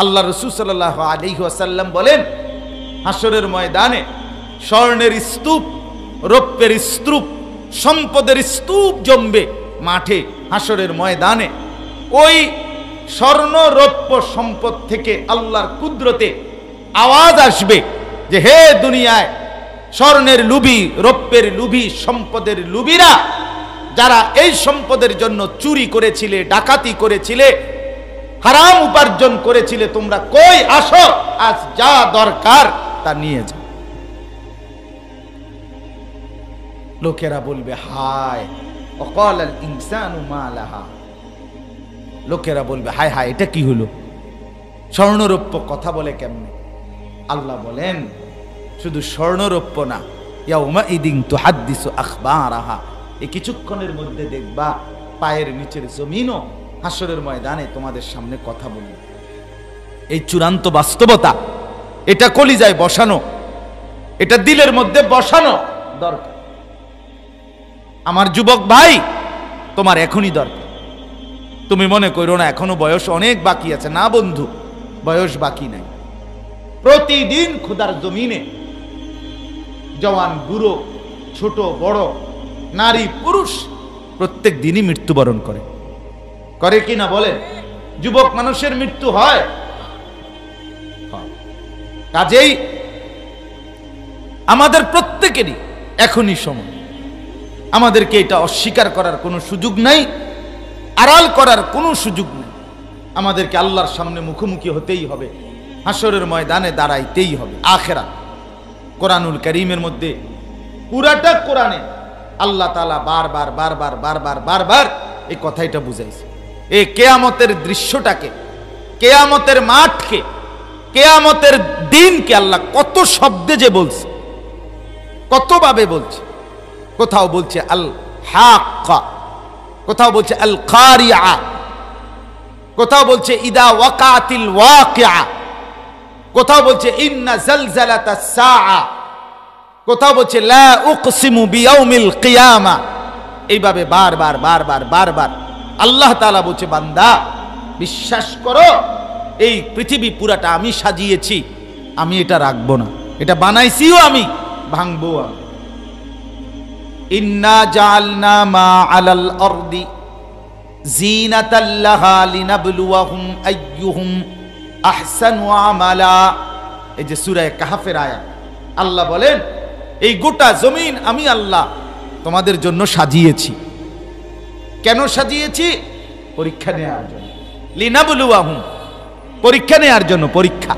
আল্লাহ রাসূল সাল্লাল্লাহু আলাইহি ওয়াসাল্লাম বলেন, হাসরের ময়দানে স্বর্ণের স্তূপ, রৌপ্যের স্তূপ, সম্পদের স্তূপ জমবে মাঠে হাসরের ময়দানে। ওই স্বর্ণ রৌপ্য সম্পদ থেকে আল্লাহর কুদরতে আওয়াজ আসবে যে, হে দুনিয়ায় স্বর্ণের লুভি, রৌপ্যের লুভি, সম্পদের লুভিরা, যারা এই সম্পদের জন্য চুরি করেছিলে, ডাকাতি করেছিলে, হারাম উপার্জন করেছিলে, তোমরা কই আসো, আজ যা দরকার তা নিয়ে যাও। লোকেরা বলবে হায়, ওয়াকালাল ইনসানু মা লাহা। লোকেরা বলবে হায় হায়, এটা কি হলো? স্বর্ণরৌপ্য কথা বলে কেমনে? আল্লাহ বলেন, শুধু স্বর্ণরৌপ্য না, ইয়াউমা ইদিন তুহাদ্দিসু আখবারাহা, এই কিছুক্ষণের মধ্যে দেখবা পায়ের নিচের জমিনও হাসরের ময়দানে তোমাদের সামনে কথা বলবে। এই চূড়ান্ত বাস্তবতা, এটা কলিজায় বসানো, এটা দিলের মধ্যে বসানো দরকার। আমার যুবক ভাই, তোমার এখনই দরকার। তুমি মনে করো না এখনো বয়স অনেক বাকি আছে, না বন্ধু, বয়স বাকি নাই। প্রতিদিন খোদার জমিনে জওয়ান বুড়ো, ছোট বড়, নারী পুরুষ প্রত্যেক দিনই মৃত্যুবরণ করে, করে কি না বলেন? যুবক মানুষের মৃত্যু হয়। কাজেই আমাদের প্রত্যেকেরই এখনই সময়। আমাদেরকে এটা অস্বীকার করার কোনো সুযোগ নাই, আড়াল করার কোনো সুযোগ নেই। আমাদেরকে আল্লাহর সামনে মুখোমুখি হতেই হবে, হাসরের ময়দানে দাঁড়াইতেই হবে। আখিরাত, কোরআনুল কারীমের মধ্যে, পুরাটা কোরআনে আল্লাহ তাআলা বারবার বারবার বারবার বারবার এই কথাইটা বুঝাইছে। এই কিয়ামতের দৃশ্যটাকে, কিয়ামতের মাঠকে, কিয়ামতের দিনকে আল্লাহ কত শব্দে যে বলছে, কতভাবে বলছে। কোথাও বলছে আল হাক্কা, কোথাও বলছে আল কারিআ, কোথাও বলছে ইদা ওয়াকাতিল ওয়াকিআ, কোথাও বলছে ইন্না জালজালাতাস সাআ, কোথাও বলছে লা উকসিমু বিয়াউমিল কিয়ামা। এইভাবে বারবার বারবার বারবার আল্লাহ তাআলা বলছে, বান্দা বিশ্বাস করো, এই পৃথিবী পুরাটা আমি সাজিয়েছি, আমি এটা রাখবো না, এটা বানাইছিও আমি, ভাঙবো আমি। ইন্না জাআলনা মা আলাল আরদি জিনাতাল লাহা লিনাবলুয়াহুম আইয়ুহুম আহসানু আমালা। এই যে সূরা কাহফের আয়াত, আল্লাহ বলেন এই গোটা জমিন আমি আল্লাহ তোমাদের জন্য সাজিয়েছি। কেন সাজিয়েছি? পরীক্ষা নেওয়ার জন্য। লিনাবলুয়াহুম, পরীক্ষা নেওয়ার জন্য। পরীক্ষা,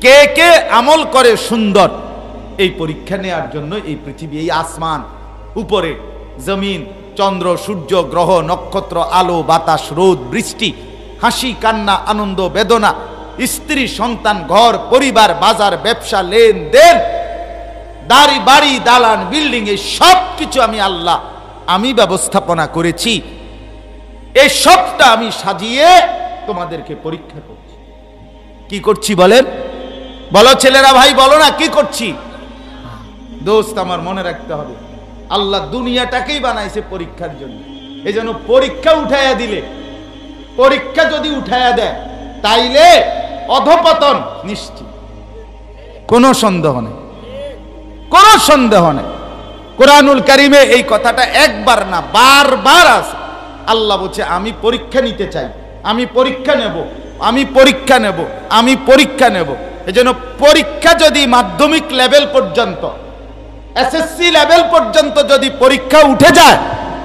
কে কে আমল করে সুন্দর, এই পরীক্ষা নেওয়ার জন্য এই পৃথিবী, এই আসমান, উপরে জমিন, চন্দ্র, সূর্য, গ্রহ, নক্ষত্র, আলো, বাতাস, রোদ, বৃষ্টি, হাসি, কান্না, আনন্দ, বেদনা, স্ত্রী, সন্তান, ঘর, পরিবার, বাজার, ব্যবসা, লেনদেন, দাড়ি, বাড়ি, দালান, বিল্ডিং, এই সব কিছু আমি আল্লাহ, আমি ব্যবস্থাপনা করেছি। এই সবটা আমি সাজিয়ে তোমাদেরকে পরীক্ষা করছি। কি করছি বলেন? বলো ছেলেরা, ভাই বলো না, কি করছি? দোস্ত আমার মনে রাখতে হবে, আল্লাহ দুনিয়াটাকেই বানাইছে পরীক্ষার জন্য। এই জন্য পরীক্ষা উঠাইয়া দিলে, পরীক্ষা যদি উঠাইয়া দেয়, তাইলে অধপতন নিশ্চিত, কোনো সন্দেহ নেই, কোনো সন্দেহ নেই। কোরআনুল কারীমে এই কথাটা একবার না বারবার আছে। আল্লাহ বলছে আমি পরীক্ষা নিতে চাই, আমি পরীক্ষা নেব, আমি পরীক্ষা নেব, আমি পরীক্ষা নেব। এজন্য পরীক্ষা যদি মাধ্যমিক লেভেল পর্যন্ত, এসএসসি লেভেল পর্যন্ত যদি পরীক্ষা উঠে যায়,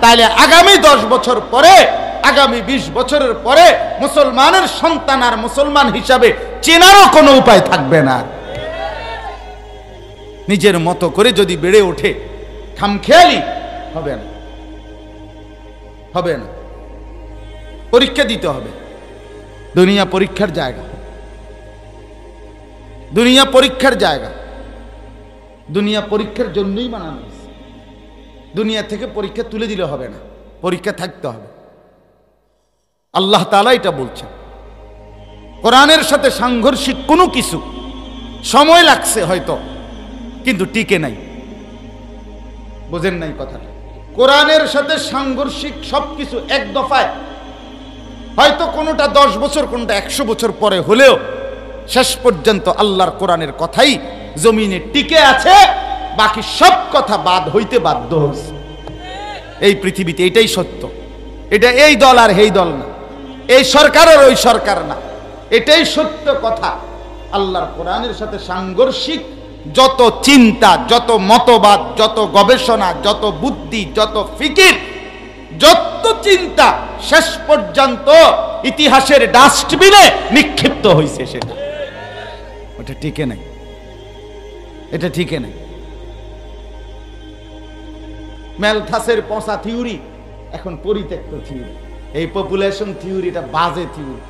তাহলে আগামী 10 বছর পরে, আগামী 20 বছরের পরে মুসলমানের সন্তান আর মুসলমান হিসাবে চেনারও কোনো উপায় থাকবে না। নিজের মতো করে যদি বেড়ে ওঠে, খামখেয়ালি হবে না, হবে না। পরীক্ষা দিতে হবে। দুনিয়া পরীক্ষার জায়গা, দুনিয়া পরীক্ষার জায়গা, দুনিয়া পরীক্ষার জন্যই বানানো হয়েছে। দুনিয়া থেকে পরীক্ষা তুলে দিলে হবে না, পরীক্ষা থাকতে হবে। আল্লাহ তাআলা এটা বলছেন। কোরআনের সাথে সাংঘর্ষিক কোনো কিছু সময় লাগছে হয়তো, কিন্তু টিকে নাই। বোঝেন নাই কথাটা? কোরআনের সাথে সাংঘর্ষিক সবকিছু এক দফায় হয়তো কোনোটা 10 বছর, কোনোটা 100 বছর পরে হলেও শেষ পর্যন্ত আল্লাহর কোরআনের কথাই জমিনে টিকে আছে, বাকি সব কথা বাদ হইতে বাধ্য হয়েছে। এই পৃথিবীতে এটাই সত্য। এটা এই দল আর এই দল না, এই সরকার আর ওই সরকার না, এটাই সত্য কথা। আল্লাহর কোরআনের সাথে সাংঘর্ষিক যত চিন্তা, যত মতবাদ, যত গবেষণা, যত বুদ্ধি, যত ফিকির, যত চিন্তা শেষ পর্যন্ত ইতিহাসের ডাস্টবিনে নিক্ষিপ্ত হয়েছে। সেটা ওটা টিকে নাই, এটা টিকে নাই। ম্যালথাসের পচা থিওরি এখন পরিত্যক্ত থিওরি। এই পপুলেশন থিওরিটা বাজে থিওরি।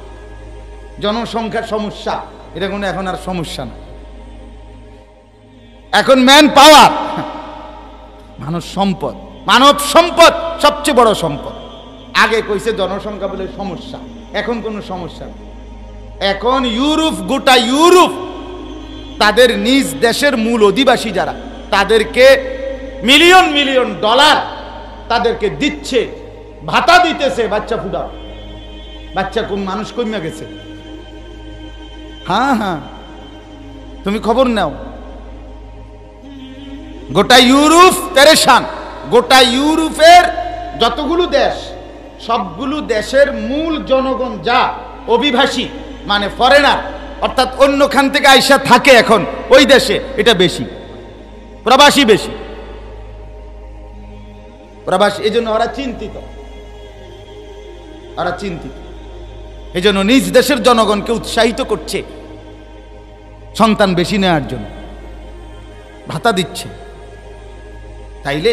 জনসংখ্যার সমস্যা, এটা কোনো এখন আর সমস্যা না। এখন ম্যান পাওয়ার, মানব সম্পদ, মানব সম্পদ সবচেয়ে বড় সম্পদ। আগে কইছে জনসংখ্যা বলে সমস্যা, এখন কোনো সমস্যা না। এখন ইউরোপ, গোটা ইউরোপ তাদের নিজ দেশের মূল অধিবাসী যারা, তাদেরকে মিলিয়ন মিলিয়ন ডলার তাদেরকে দিচ্ছে, ভাতা দিতেছে বাচ্চা ফুটা। বাচ্চা কোন মানুষ কমে গেছে। হ্যাঁ হ্যাঁ, তুমি খবর নাও। গোটা ইউরোপ পেরেশান। গোটা ইউরোপের যতগুলো দেশ, সবগুলো দেশের মূল জনগণ যা অভিবাসী, মানে ফরেনার, অর্থাৎ অন্যখান থেকে আইসা থাকে এখন ওই দেশে, এটা বেশি, প্রবাসী বেশি, প্রবাসী। এই জন্য ওরা চিন্তিত, ওরা চিন্তিত। এই জন্য নিজ দেশের জনগণকে উৎসাহিত করছে সন্তান বেশি নেওয়ার জন্য, ভাতা দিচ্ছে। তাইলে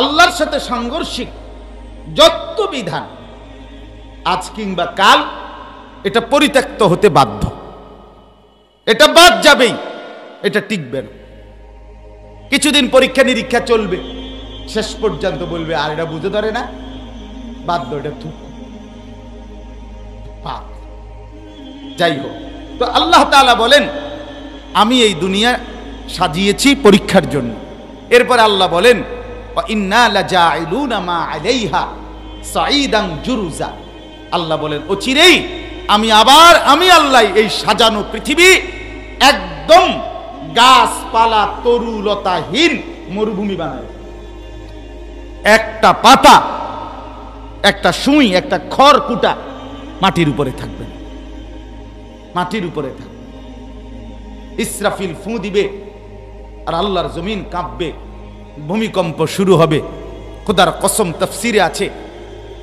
আল্লাহর সাথে সাংঘর্ষিক যত বিধান আজ কিংবা কাল এটা পরিত্যক্ত হতে বাধ্য। এটা বাদ যাবেই, এটা টিকবে না। কিছুদিন পরীক্ষা নিরীক্ষা চলবে, শেষ পর্যন্ত বলবে আর এটা বুঝে ধরে না, বাধ্য, এটা থুক। যাই হোক, তো আল্লাহ তাআলা বলেন আমি এই দুনিয়া সাজিয়েছি পরীক্ষার জন্য। এরপর আল্লাহ বলেন ইন্না লাজাইলুনা মা আলাইহা সাঈদান জুরুজা। আল্লাহ বলেন অচিরেই আমি আল্লাহ এই সাজানো পৃথিবী একদম গাছপালা তরুলতাহীন মরুভূমি বানায়। একটা পাতা, একটা সুই, একটা খড়কুটা মাটির উপরে থাকবে, মাটির উপরে থাকবে। ইসরাফিল ফু দিবে আর আল্লাহর জমিন কাঁপবে, ভূমিকম্প শুরু হবে। খোদার কসম, তাফসিরে আছে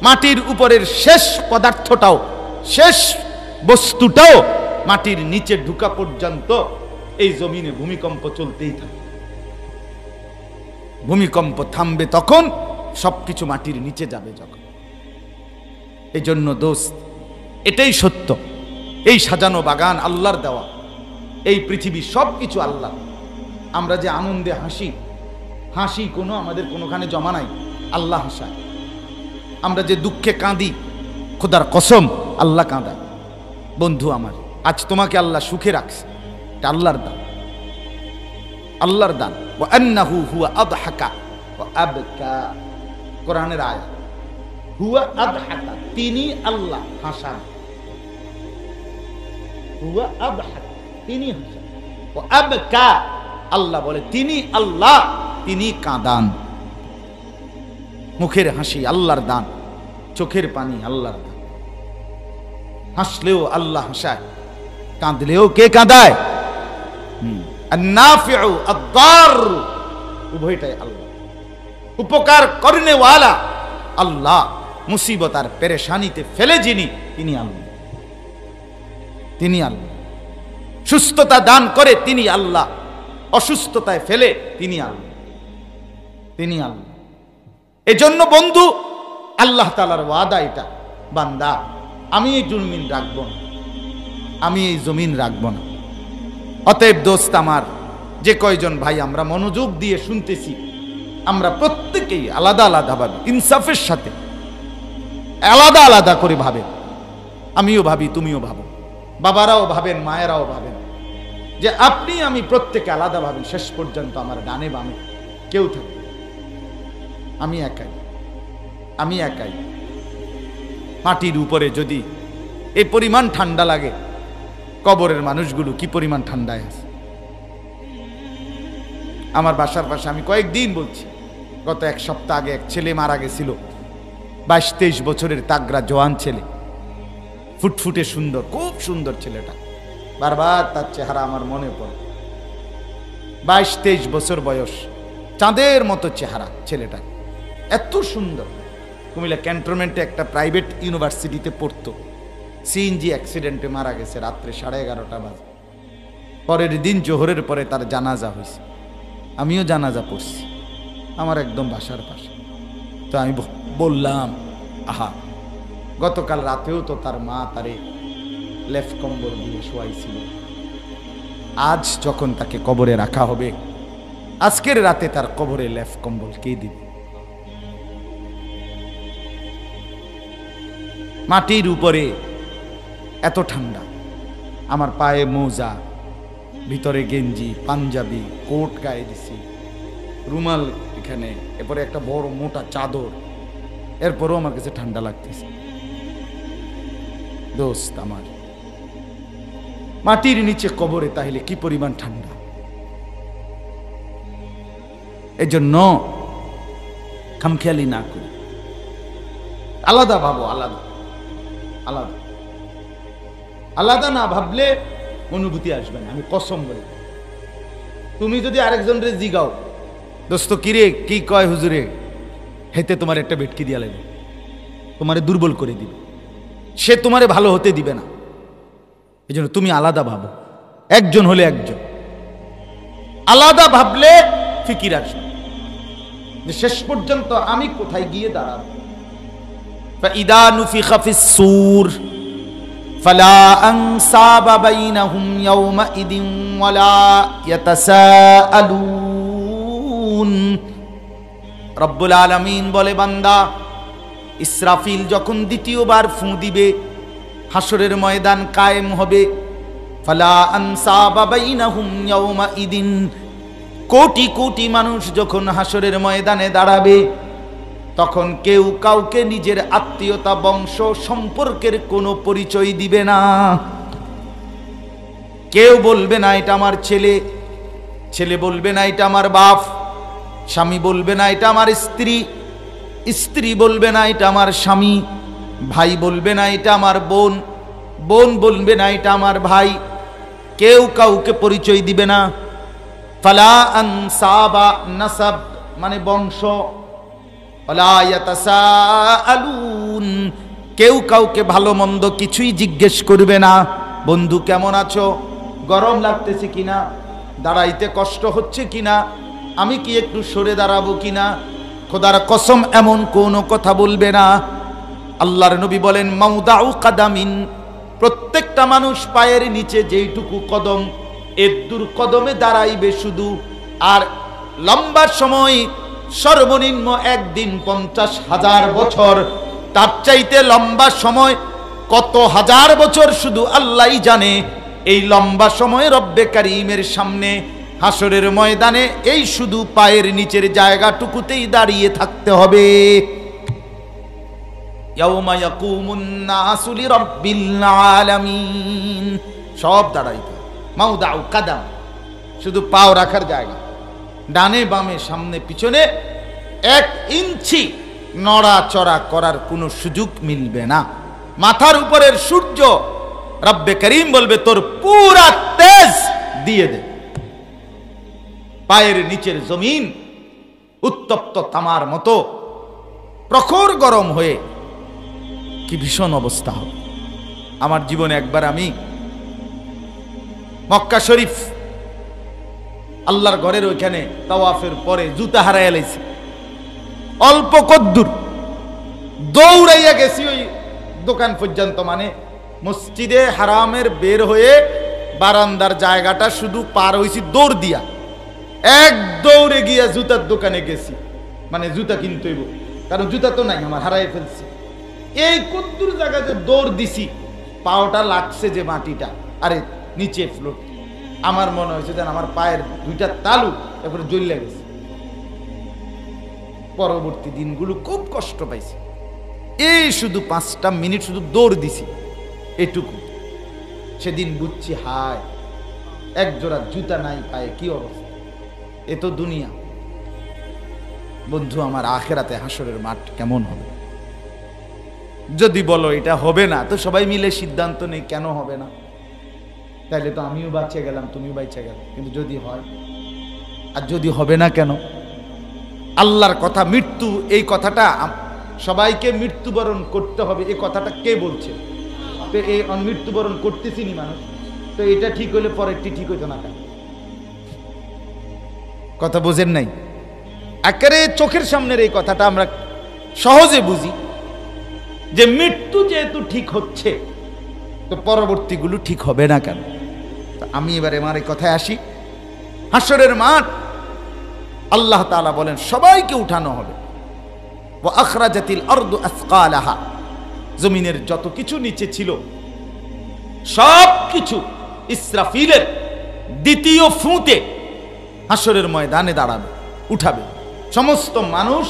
মাটির উপরের শেষ পদার্থটাও, শেষ বস্তুটাও মাটির নিচে ঢুকা পর্যন্ত এই জমিনে ভূমিকম্প চলতেই থাকে। ভূমিকম্প থামবে তখন সবকিছু মাটির নিচে যাবে যখন। এই জন্য দোস্ত, এটাই সত্য। এই সাজানো বাগান আল্লাহর দেওয়া, এই পৃথিবী সবকিছু আল্লাহ। আমরা যে আনন্দে হাসি, হাসি কোনো আমাদের কোনোখানে জমা নাই, আল্লাহ হাসায়। আমরা যে দুঃখে কাঁদি, খোদার কসম আল্লাহ কাঁদায়। বন্ধু আমার, আজ তোমাকে আল্লাহ সুখে রাখছে, এটা আল্লাহর দান, আল্লাহর দান। ওয়া আন্নাহু হুয়া আদহাকা ওয়া আবকা, কোরআনের আয়াত। হুয়া আদহাকা, তিনি আল্লাহ হাসান। হুয়া আদহাকা, তিনি হাসান। ওয়া আবকা, আল্লাহ বলে তিনি আল্লাহ, তিনি কাঁদান। মুখের হাসি আল্লাহর দান, চোখের পানি আল্লাহর দান। হাসলেও আল্লাহ হাসায়, কাঁদলেও কে কাঁদায়? আন-নাফিউ আদ-দার, উভয়টাই আল্লাহ। উপকার করনেওয়ালা আল্লাহ, মুসিবত আর পেরেশানিতে ফেলে যিনি, তিনি আল্লাহ। তিনি আল্লাহ। সুস্থতা দান করে তিনি আল্লাহ, অসুস্থতায় ফেলে তিনি আল্লাহ, তিনি আল্লাহ। এজন্য বন্ধু, আল্লাহ তাআলার ওয়াদা এটা, বান্দা আমি এই জমিন রাখবো না, আমি এই জমিন রাখবো না। অতএব দোস্ত আমার, যে কয়জন ভাই আমরা মনোযোগ দিয়ে শুনতেছি, আমরা প্রত্যেকেই আলাদা আলাদা ভাবে, ইনসাফের সাথে আলাদা আলাদা করে ভাবে। আমিও ভাবি, তুমিও ভাবো, বাবারাও ভাবেন, মায়েরাও ভাবেন, যে আপনি আমি প্রত্যেকে আলাদা ভাবেন। শেষ পর্যন্ত আমার ডানে বামে কেউ থাকবে, আমি একাই, আমি একাই। মাটির উপরে যদি এই পরিমাণ ঠান্ডা লাগে, কবরের মানুষগুলো কি পরিমাণ ঠান্ডায় আছে। আমার বাসার পাশে আমি কয়েকদিন বলছি, গত এক সপ্তাহ আগে এক ছেলে মারা গেছিল, 22-23 বছরের তাগড়া জওয়ান ছেলে, ফুটফুটে সুন্দর, খুব সুন্দর ছেলেটা, বারবার তার চেহারা আমার মনে পড়ে। 22-23 বছর বয়স, চাঁদের মতো চেহারা ছেলেটা, এত সুন্দর। কুমিল্লা ক্যান্টনমেন্টে একটা প্রাইভেট ইউনিভার্সিটিতে পড়তো, সিএনজি অ্যাক্সিডেন্টে মারা গেছে রাত্রে 11:30 বাজে। পরের দিন জোহরের পরে তার জানাজা হয়েছে, আমিও জানাজা পড়ছি আমার একদম বাসার পাশে। তো আমি বললাম, আহা, গতকাল রাতেও তো তার মা তারে লেফ কম্বল দিয়ে শোয়াইছিল, আজ যখন তাকে কবরে রাখা হবে, আজকের রাতে তার কবরে লেফ কম্বল কে দিবে? মাটির উপরে এত ঠান্ডা, আমার পায়ে মোজা, ভিতরে গেঞ্জি, পাঞ্জাবি, কোট গায়ে দিছি, রুমাল এখানে, এরপরে একটা বড় মোটা চাদর, এরপরও আমার কাছে ঠান্ডা লাগতেছে। দোস্ত আমার, মাটির নিচে কবরে তাহলে কি পরিমাণ ঠান্ডা। এজন্য খামখেয়ালি না করি, আলাদা ভাবো, আলাদা আলাদা আলাদা না ভাবলে অনুভূতি আসবে না। আমি কসম বলি, তুমি যদি আরেকজনের জিগাও, দোস্ত কিরে কি কয় হুজুরে, হেতে তোমার একটা বেটকি দিয়া লাগবে, তোমারে দুর্বল করে দিবে, সে তোমারে ভালো হতে দিবে না। এই জন্য তুমি আলাদা ভাবো, একজন হলে একজন, আলাদা ভাবলে ফিকির আসবে যে শেষ পর্যন্ত আমি কোথায় গিয়ে দাঁড়াবো। فإذا نفخ في الصور فلا أنساب بينهم يومئذ ولا يتساءلون। রব্বুল আলামিন বলে, বান্দা, ইসরাফিল যখন দ্বিতীয়বার ফুঁ দিবে, হাসরের ময়দান কায়েম হবে, ফালা আনসাবা বাইনাহুম ইয়াউমাইদিন, কোটি কোটি মানুষ যখন হাসরের ময়দানে দাঁড়াবে, তখন কেউ কাউকে নিজের আত্মীয়তা, বংশ, সম্পর্কের কোনো পরিচয় দিবে না। কেউ বলবে না এটা আমার ছেলে, ছেলে বলবে না এটা আমার বাপ, স্বামী বলবে না এটা আমার স্ত্রী, স্ত্রী বলবে না এটা আমার স্বামী, ভাই বলবে না এটা আমার বোন, বোন বলবে না এটা আমার ভাই, কেউ কাউকে পরিচয় দিবে না। ফালা আনসাবা, নাসাব মানে বংশ, ওয়ালা ইয়াতাসাআলুন, কেউ কাউকে ভালো মন্দ কিছুই জিজ্ঞেস করবে না। বন্ধু কেমন আছো, গরম লাগতেছে কিনা, দাঁড়াইতে কষ্ট হচ্ছে কিনা, আমি কি একটু সরে দাঁড়াবো কিনা, খোদার কসম এমন কোনো কথা বলবে না। আল্লাহর নবী বলেন, মাউদাউ কাদামিন, প্রত্যেকটা মানুষ পায়ের নিচে যেইটুকু কদম, এদ্দুর কদমে দাঁড়াইবে শুধু। আর লম্বা সময়, সর্বনিম্ন একদিন 50,000 বছর, তার চাইতে লম্বা সময় কত হাজার বছর শুধু আল্লাহই জানে। এই লম্বা সময় রব্বে কারীমের সামনে হাসরের ময়দানে এই শুধু পায়ের নিচের জায়গাটুকুতেই দাঁড়িয়ে থাকতে হবে। ইয়াউমা ইয়াকুমুন নাসু লিরাব্বিল আলামিন, সব দাঁড়াইতে, মাউদাউ কাদাম, শুধু পাও রাখার জায়গা, ডানে বামে সামনে পিছনে 1 ইঞ্চি নড়াচড়া করার কোনো সুযোগ মিলবে না। মাথার উপরের সূর্য রব্বে করিম বলবে, তোর পুরা তেজ দিয়ে দে। পায়ের নিচের জমিন উত্তপ্ত তামার মতো প্রখর গরম হয়ে কি ভীষণ অবস্থা হবে। আমার জীবনে একবার আমি মক্কা শরীফ আল্লাহর ঘরের ওইখানে তাওয়াফের পরে জুতা হারাইয়া লাইছি, অল্প কদ্দুর দৌড়াইয়া গেছি ওই দোকান পর্যন্ত, মানে মসজিদে হারামের বের হয়ে বারান্দার জায়গাটা শুধু পার হইছি দৌড় দিয়া, এক দৌড়ে গিয়া জুতার দোকানে গেছি, মানে জুতা কিনতে হইব, কারণ জুতা তো নাই, আমার হারাই ফেলছি। এই কদ্দুর জায়গাতে দৌড় দিছি, পাওটা লাগছে যে মাটিটা, আরে নিচে ফ্লোর, আমার মনে হয়েছে যেন আমার পায়ের 2টা তালু এরপরে জ্বলে গেছে। পরবর্তী দিনগুলো খুব কষ্ট পাইছি, এই শুধু 5টা মিনিট শুধু দৌড় দিছি এটুকু। সেদিন বুঝছি হায়, এক জোড়া জুতা নাই পায়ে, কি অবস্থা। এ তো দুনিয়া। বন্ধু আমার, আখেরাতে হাসরের মাঠ কেমন হবে? যদি বলো এটা হবে না, তো সবাই মিলে সিদ্ধান্ত নেই কেন হবে না। তাইলে তো আমিও বাঁচে গেলাম, তুমিও বাঁচে গেল। কিন্তু যদি হয়, আর যদি হবে না কেন? আল্লাহর কথা মৃত্যু, এই কথাটা সবাইকে মৃত্যুবরণ করতে হবে, এই কথাটা কে বলছে? তো এই মৃত্যুবরণ করতেছি নি মানুষ, তো এটা ঠিক হইলে পরেরটি ঠিক হইতো না কেন? কথা বোঝেন নাই? একেবারে চোখের সামনের এই কথাটা আমরা সহজে বুঝি যে মৃত্যু যেহেতু ঠিক হচ্ছে, তো পরবর্তীগুলো ঠিক হবে না কেন? আমি এবারে আমার এই কথায় আসি। হাসরের মাঠ, আল্লাহ তাআলা বলেন সবাইকে উঠানো হবে। ওয়া আখরাজাতিল আরদু আসকালাহা, জমিনের যত কিছু নিচে ছিল সব কিছু ইসরাফিলের দ্বিতীয় ফুঁতে হাসরের ময়দানে দাঁড়াবে, উঠাবে। সমস্ত মানুষ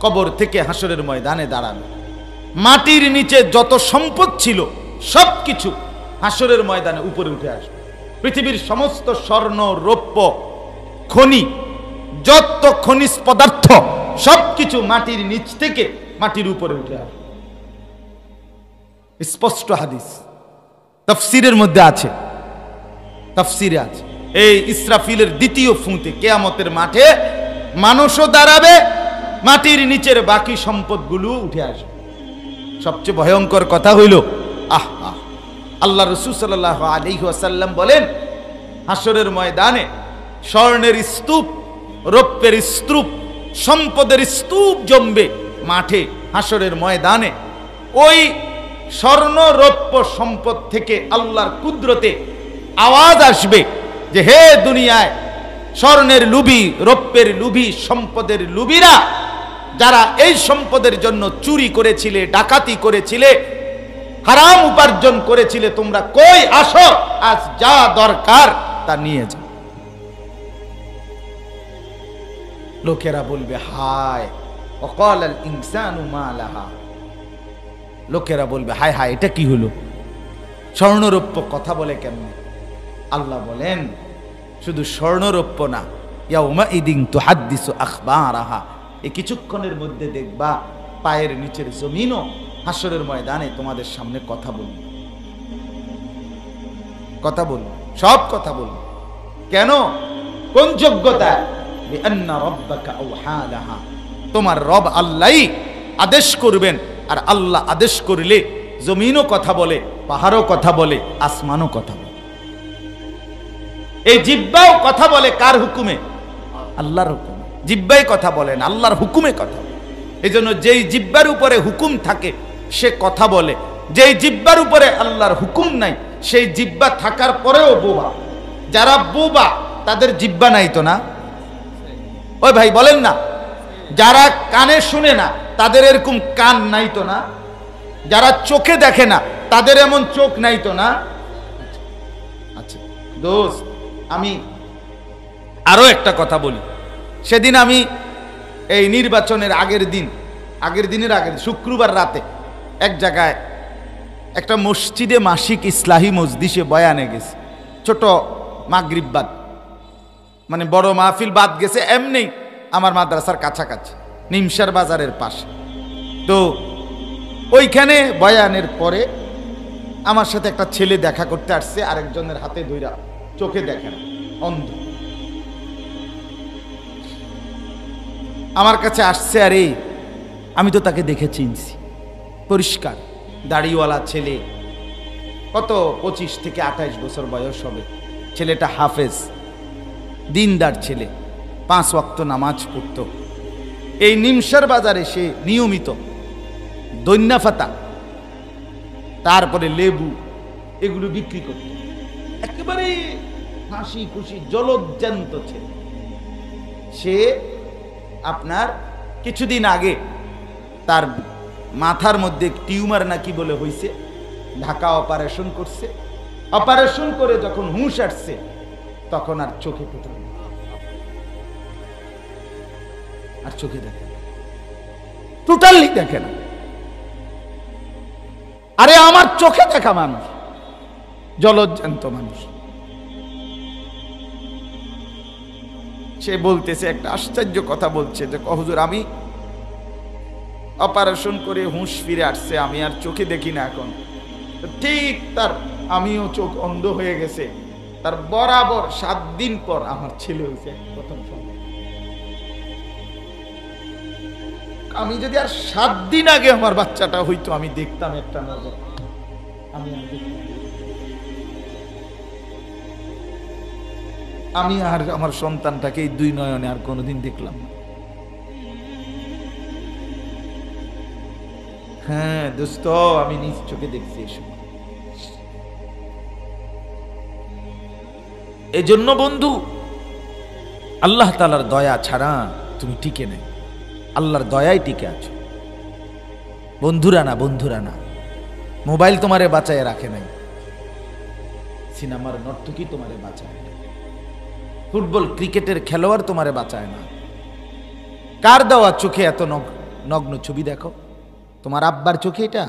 কবর থেকে হাসরের ময়দানে দাঁড়াবে। মাটির নিচে যত সম্পদ ছিল সব কিছু হাসরের ময়দানে উপরে উঠে আসবে। পৃথিবীর সমস্ত স্বর্ণ, রৌপ্য, খনি, যত খনিজ পদার্থ সবকিছু মাটির নিচ থেকে মাটির উপরে উঠে আসবে। স্পষ্ট হাদিস তাফসীরের মধ্যে আছে, তাফসীরে আছে। এই ইসরাফিলের দ্বিতীয় ফুঁতে কিয়ামতের মাঠে মানুষও দাঁড়াবে, মাটির নিচের বাকি সম্পদগুলো উঠে আসবে। সবচেয়ে ভয়ঙ্কর কথা হইল, আল্লাহ রাসূল সাল্লাল্লাহু আলাইহি ওয়াসাল্লাম বলেন, হাসরের ময়দানে স্বর্ণের স্তূপ, রৌপ্যের স্তূপ, সম্পদের স্তূপ জমবে মাঠে হাসরের ময়দানে। ওই স্বর্ণ, রৌপ্য সম্পদ থেকে আল্লাহর কুদরতে আওয়াজ আসবে যে হে দুনিয়ায় স্বর্ণের লুভি, রৌপ্যের লুভি, সম্পদের লুভিরা, যারা এই সম্পদের জন্য চুরি করেছিলে, ডাকাতি করেছিলে, হারাম উপার্জন করেছিলে, তোমরা কই আসো, আজ যা দরকার তা নিয়ে যাও। লোকেরা বলবে হায়, ওয়াকালাল ইনসানু মা লাহা। লোকেরা বলবে হায় হায়, এটা কি হলো? স্বর্ণরৌপ্য কথা বলে কেমনে? আল্লাহ বলেন শুধু স্বর্ণরৌপ্য না, ইয়াউমা ইদিন তুহাদ্দিসু আখবারাহা, এই কিছুক্ষণের মধ্যে দেখবা পায়ের নিচের জমিনও হাসরের ময়দানে তোমাদের সামনে কথা বলবে, কথা বলবে, সব কথা বলবে। কেন? কোন যোগ্যতা? বিআন্না রাব্বাকা আওহা লাহা, তোমার রব আল্লাহই আদেশ করবেন। আর আল্লাহ আদেশ করলে জমিনও কথা বলে, পাহাড়ও কথা বলে, আসমানও কথা বলে। এই জিহ্বাও কথা বলে কার হুকুমে? আল্লাহর হুকুমে। জিহ্বাই কথা বলেন, আল্লাহর হুকুমে কথা বলে। এই জন্য যেই জিহ্বার উপরে হুকুম থাকে সে কথা বলে, যেই জিহ্বার উপরে আল্লাহর হুকুম নাই সেই জিহ্বা থাকার পরেও বোবা। যারা বোবা তাদের জিহ্বা নাই তো না? ওই ভাই বলেন না, যারা কানে শুনে না তাদের এরকম কান নাই তো না? যারা চোখে দেখে না তাদের এমন চোখ নাই তো না? আচ্ছা দোস্ত, আমি আরো একটা কথা বলি। সেদিন আমি এই নির্বাচনের আগের দিনের শুক্রবার রাতে এক জায়গায় একটা মসজিদে, মাসিক ইসলাহি মজলিসে বয়ানে গেছে। ছোট মাগরিব বাদ, মানে বড় মাহফিল বাদ গেছে এমনি আমার মাদ্রাসার কাছাকাছি, নিমসার বাজারের পাশে। তো ওইখানে বয়ানের পরে আমার সাথে একটা ছেলে দেখা করতে আসছে, আরেকজনের হাতে ধইরা, চোখে দেখে না, অন্ধ। আমার কাছে আসছে, আরে আমি তো তাকে দেখে চিনছি, পরিষ্কার দাড়িওয়ালা ছেলে, কত 25 থেকে 28 বছর বয়স হবে। ছেলেটা হাফেজ, দিনদার ছেলে, 5 ওয়াক্ত নামাজ পড়ত। এই নিমসার বাজারে সে নিয়মিত দৈন্যা ফাতা, তারপরে লেবু, এগুলো বিক্রি করত। একেবারে হাসি খুশি জলজ্জান্ত ছেলে। সে আপনার কিছুদিন আগে তার মাথার মধ্যে টিউমার নাকি বলে হয়েছে, ঢাকা অপারেশন করছে। অপারেশন করে যখন হুঁশ আসছে তখন আর চোখে কোথাও, আর চোখে দেখে না, টোটালি দেখে না। আরে আমার চোখে দেখা মানুষ, জলজ্জান্ত মানুষ। সে বলতেছে, একটা আশ্চর্য কথা বলছে যে হুজুর আমি অপারেশন করে হুঁশ ফিরে আসছে, আমি আর চোখে দেখি না এখন। ঠিক তার আমিও চোখ অন্ধ হয়ে গেছে, তার বরাবর 7 দিন পর আমার ছেলে হয়েছে প্রথম সন্তান। আমি যদি আর 7 দিন আগে আমার বাচ্চাটা হইতো, আমি দেখতাম একটা নজর, আমি আর দেখতাম। আমি আর আমার সন্তানটাকে এই 2 নয়নে আর কোনোদিন দেখলাম না। হ্যাঁ দোস্ত, আমি নিজ চোখে দেখছি এসব। এই জন্য বন্ধু, আল্লাহ তাআলার দয়া ছাড়া তুমি টিকে নেই, আল্লাহর দয়ায় টিকে আছো। বন্ধুরা না, বন্ধুরা না, মোবাইল তোমারে বাঁচায় রাখে নাই, সিনেমার নর্তকী তোমারে বাঁচায় না, ফুটবল ক্রিকেটের খেলোয়াড় তোমারে বাঁচায় না। কার দেওয়া চোখে এত নগ্ন ছবি দেখো? তোমার আব্বার চোখে এটা?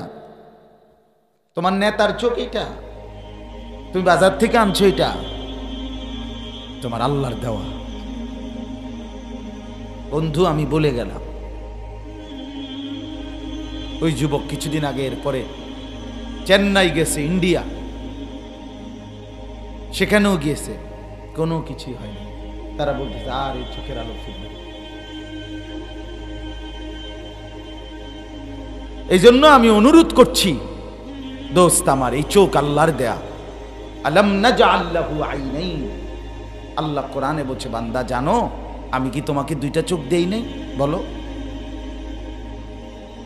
তোমার নেতার চোখ এটা? তুমি বাজার থেকে আনছো এটা? তোমার আল্লাহর দেওয়া। বন্ধু আমি বলে গেলাম, ওই যুবক কিছুদিন আগে এরপরে চেন্নাই গেছে, ইন্ডিয়া, সেখানেও গিয়েছে, কোনো কিছুই হয়নি। তারা বলতেছে আর এই চোখের আলো ফিরবে। এই জন্য আমি অনুরোধ করছি দোস্ত আমার, এই চোখ আল্লাহর দেয়া। আলাম নাজআল লাহু আইনাইন, আল্লাহ কোরআনে বলছে বান্দা জানো আমি কি তোমাকে 2টা চোখ দেই নাই? বলো,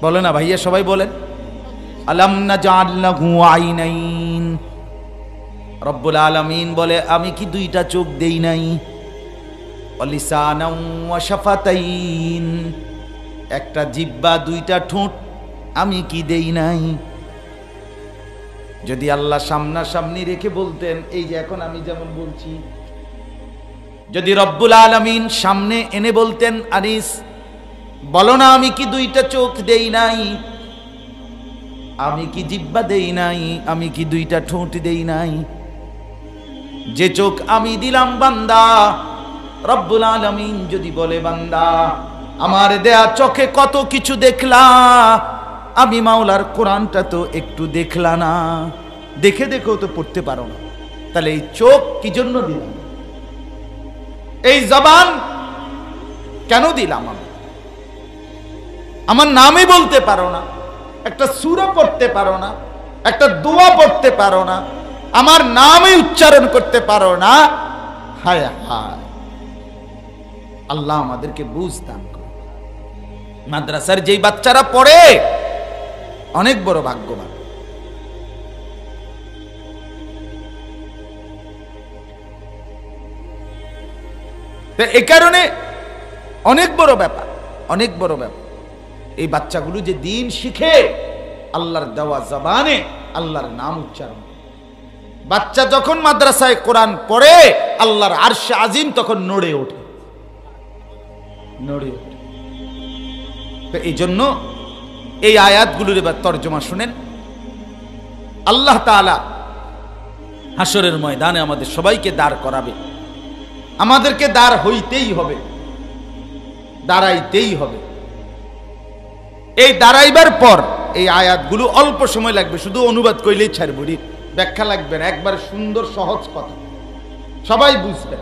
বলে না ভাইয়া, সবাই বলেন আলাম নাজআল লাহু আইনাইন। রব্বুল আলামিন বলে আমি কি 2টা চোখ দেই নাই? ওয়া লিসানাও ওয়া শাফাতাইন, একটা জিহ্বা 2টা ঠোঁট আমি কি দেই নাই? যদি আল্লাহ সামনাসামনি রেখে বলতেন, এই যে এখন আমি যেমন বলছি, যদি রব্বুল আলামিন সামনে এনে বলতেন আনিস বলো না আমি কি 2টা চোখ দেই নাই, আমি কি জিহ্বা দেই নাই, আমি কি 2টা ঠোঁট দেই নাই? যে চোখ আমি দিলাম বান্দা, রব্বুল আলামিন যদি বলে বান্দা আমার দেয়া চোখে কত কিছু দেখলা, আমি মাওলার কোরআনটা তো একটু দেখলা না, দেখে দেখেও তো পড়তে পারো না, তাহলে এই চোখ কি জন্য দিলাম? এই জবান কেন দিলাম? আমি আমার নামই বলতে পারো না, একটা সূরা পড়তে পারো না, একটা দোয়া পড়তে পারো না, আমার নামই উচ্চারণ করতে পারো না। হায় হায়, আল্লাহ আমাদেরকে বুঝ দান করুন। মাদ্রাসার যেই বাচ্চারা পড়ে অনেক বড় ভাগ্যবান। এ কারণে অনেক বড় ব্যাপার, অনেক বড় ব্যাপার। এই বাচ্চাগুলো যে দিন শিখে আল্লাহর দেওয়া জবানে আল্লাহর নাম উচ্চারণ। বাচ্চা যখন মাদ্রাসায় কোরআন পড়ে আল্লাহর আরশে আজিম তখন নড়ে ওঠে, নড়ে ওঠে। তো এই জন্য এই আয়াতগুলোর এবার তর্জমা শুনেন। আল্লাহ তাআলা হাসরের ময়দানে আমাদের সবাইকে দাঁড় করাবে, আমাদেরকে দাঁড় হইতেই হবে, দাঁড়াইতেই হবে। এই দাঁড়াইবার পর এই আয়াতগুলো অল্প সময় লাগবে, শুধু অনুবাদ কইলেই ছাড়বো, ব্যাখ্যা লাগবে না, একবার সুন্দর সহজ কথা সবাই বুঝবেন।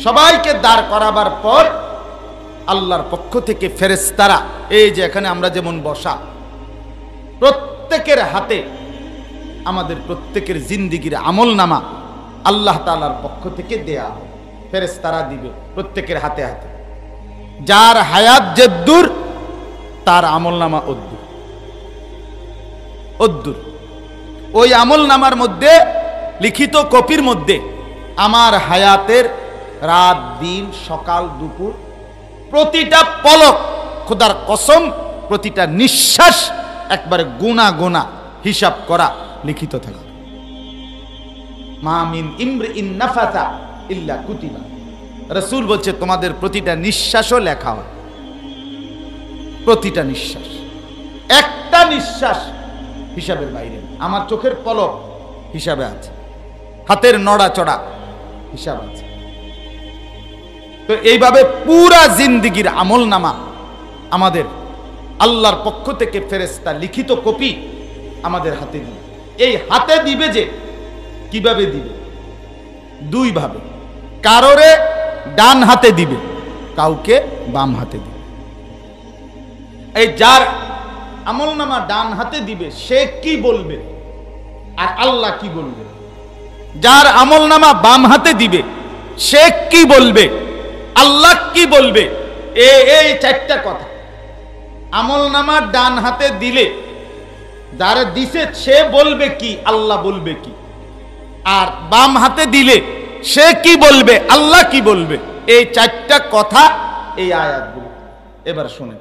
সবাইকে দাঁড় করাবার পর আল্লাহর পক্ষ থেকে ফেরেশতারা, এই যে এখানে আমরা যেমন বসা, প্রত্যেকের হাতে আমাদের প্রত্যেকের জিন্দেগির আমলনামা আল্লাহ তাআলার পক্ষ থেকে দেয়া হবে, ফেরেশতারা দিবে প্রত্যেকের হাতে হাতে। যার হায়াত যেদ্দুর তার আমলনামা অদ্দুর, অদ্দুর। ওই আমলনামার মধ্যে লিখিত কপির মধ্যে আমার হায়াতের রাত দিন সকাল দুপুর প্রতিটা পলক, খোদার কসম প্রতিটা নিঃশ্বাস একবারে গোনা গোনা হিসাব করা লিখিত থাকে। মা মিন ইমরিইন নাফাসা ইল্লা কুতিবা, রাসূল বলছে তোমাদের প্রতিটা নিঃশ্বাসও লেখা হয়, প্রতিটা নিঃশ্বাস। একটা নিঃশ্বাস হিসাবের বাইরে। আমার চোখের পলক হিসাবে আছে, হাতের নড়াচড়া হিসাব আছে। তো এইভাবে পুরা জিন্দেগির আমল নামা আমাদের আল্লাহর পক্ষ থেকে ফেরেশতা লিখিত কপি আমাদের হাতে দিবে। এই হাতে দিবে যে কিভাবে দিবে? দুই ভাবে। কারোরে ডান হাতে দিবে, কাউকে বাম হাতে দিবে। এই যার আমল নামা ডান হাতে দিবে সে কি বলবে আর আল্লাহ কি বলবে? যার আমল নামা বাম হাতে দিবে সে কি বলবে, আল্লাহ কি বলবে? এই চারটা কথা। আমল নামা ডান হাতে দিলে যারা দিছে সে বলবে কি, আল্লাহ বলবে কি? আর বাম হাতে দিলে সে কি বলবে, আল্লাহ কি বলবে? এই চারটা কথা এই আয়াতগুলো। এবার শুনেন,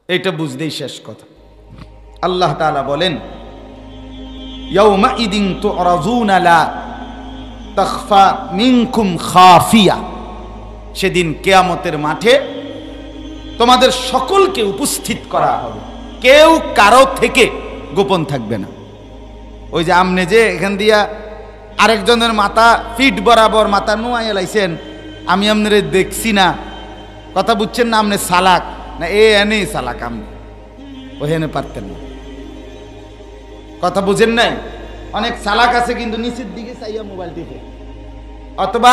এটা বুঝতেই শেষ কথা। আল্লাহ তাআলা বলেন, ইয়াউমা ইদিন তুরাজুনা লা তাখফা মিনকুম খাফিয়া। সেদিন কিয়ামতের মাঠে তোমাদের সকলকে উপস্থিত করা হবে, কেউ কারো থেকে গোপন থাকবে না। ওই যে আমনে যে এখান দিয়া আরেকজনের মাথা ফিট বরাবর মাথা নোয়াইয়া লাইছেন, আমি আপনারে দেখছি না, কথা বুঝছেন না? আপনি সালাক না এনেই সালাক, আপনি ওহেনে পারতেন না। কথা বুঝেন নাই? অনেক চালাক আছে কিন্তু নিচের দিকে চাইয়া মোবাইল টিপে, অথবা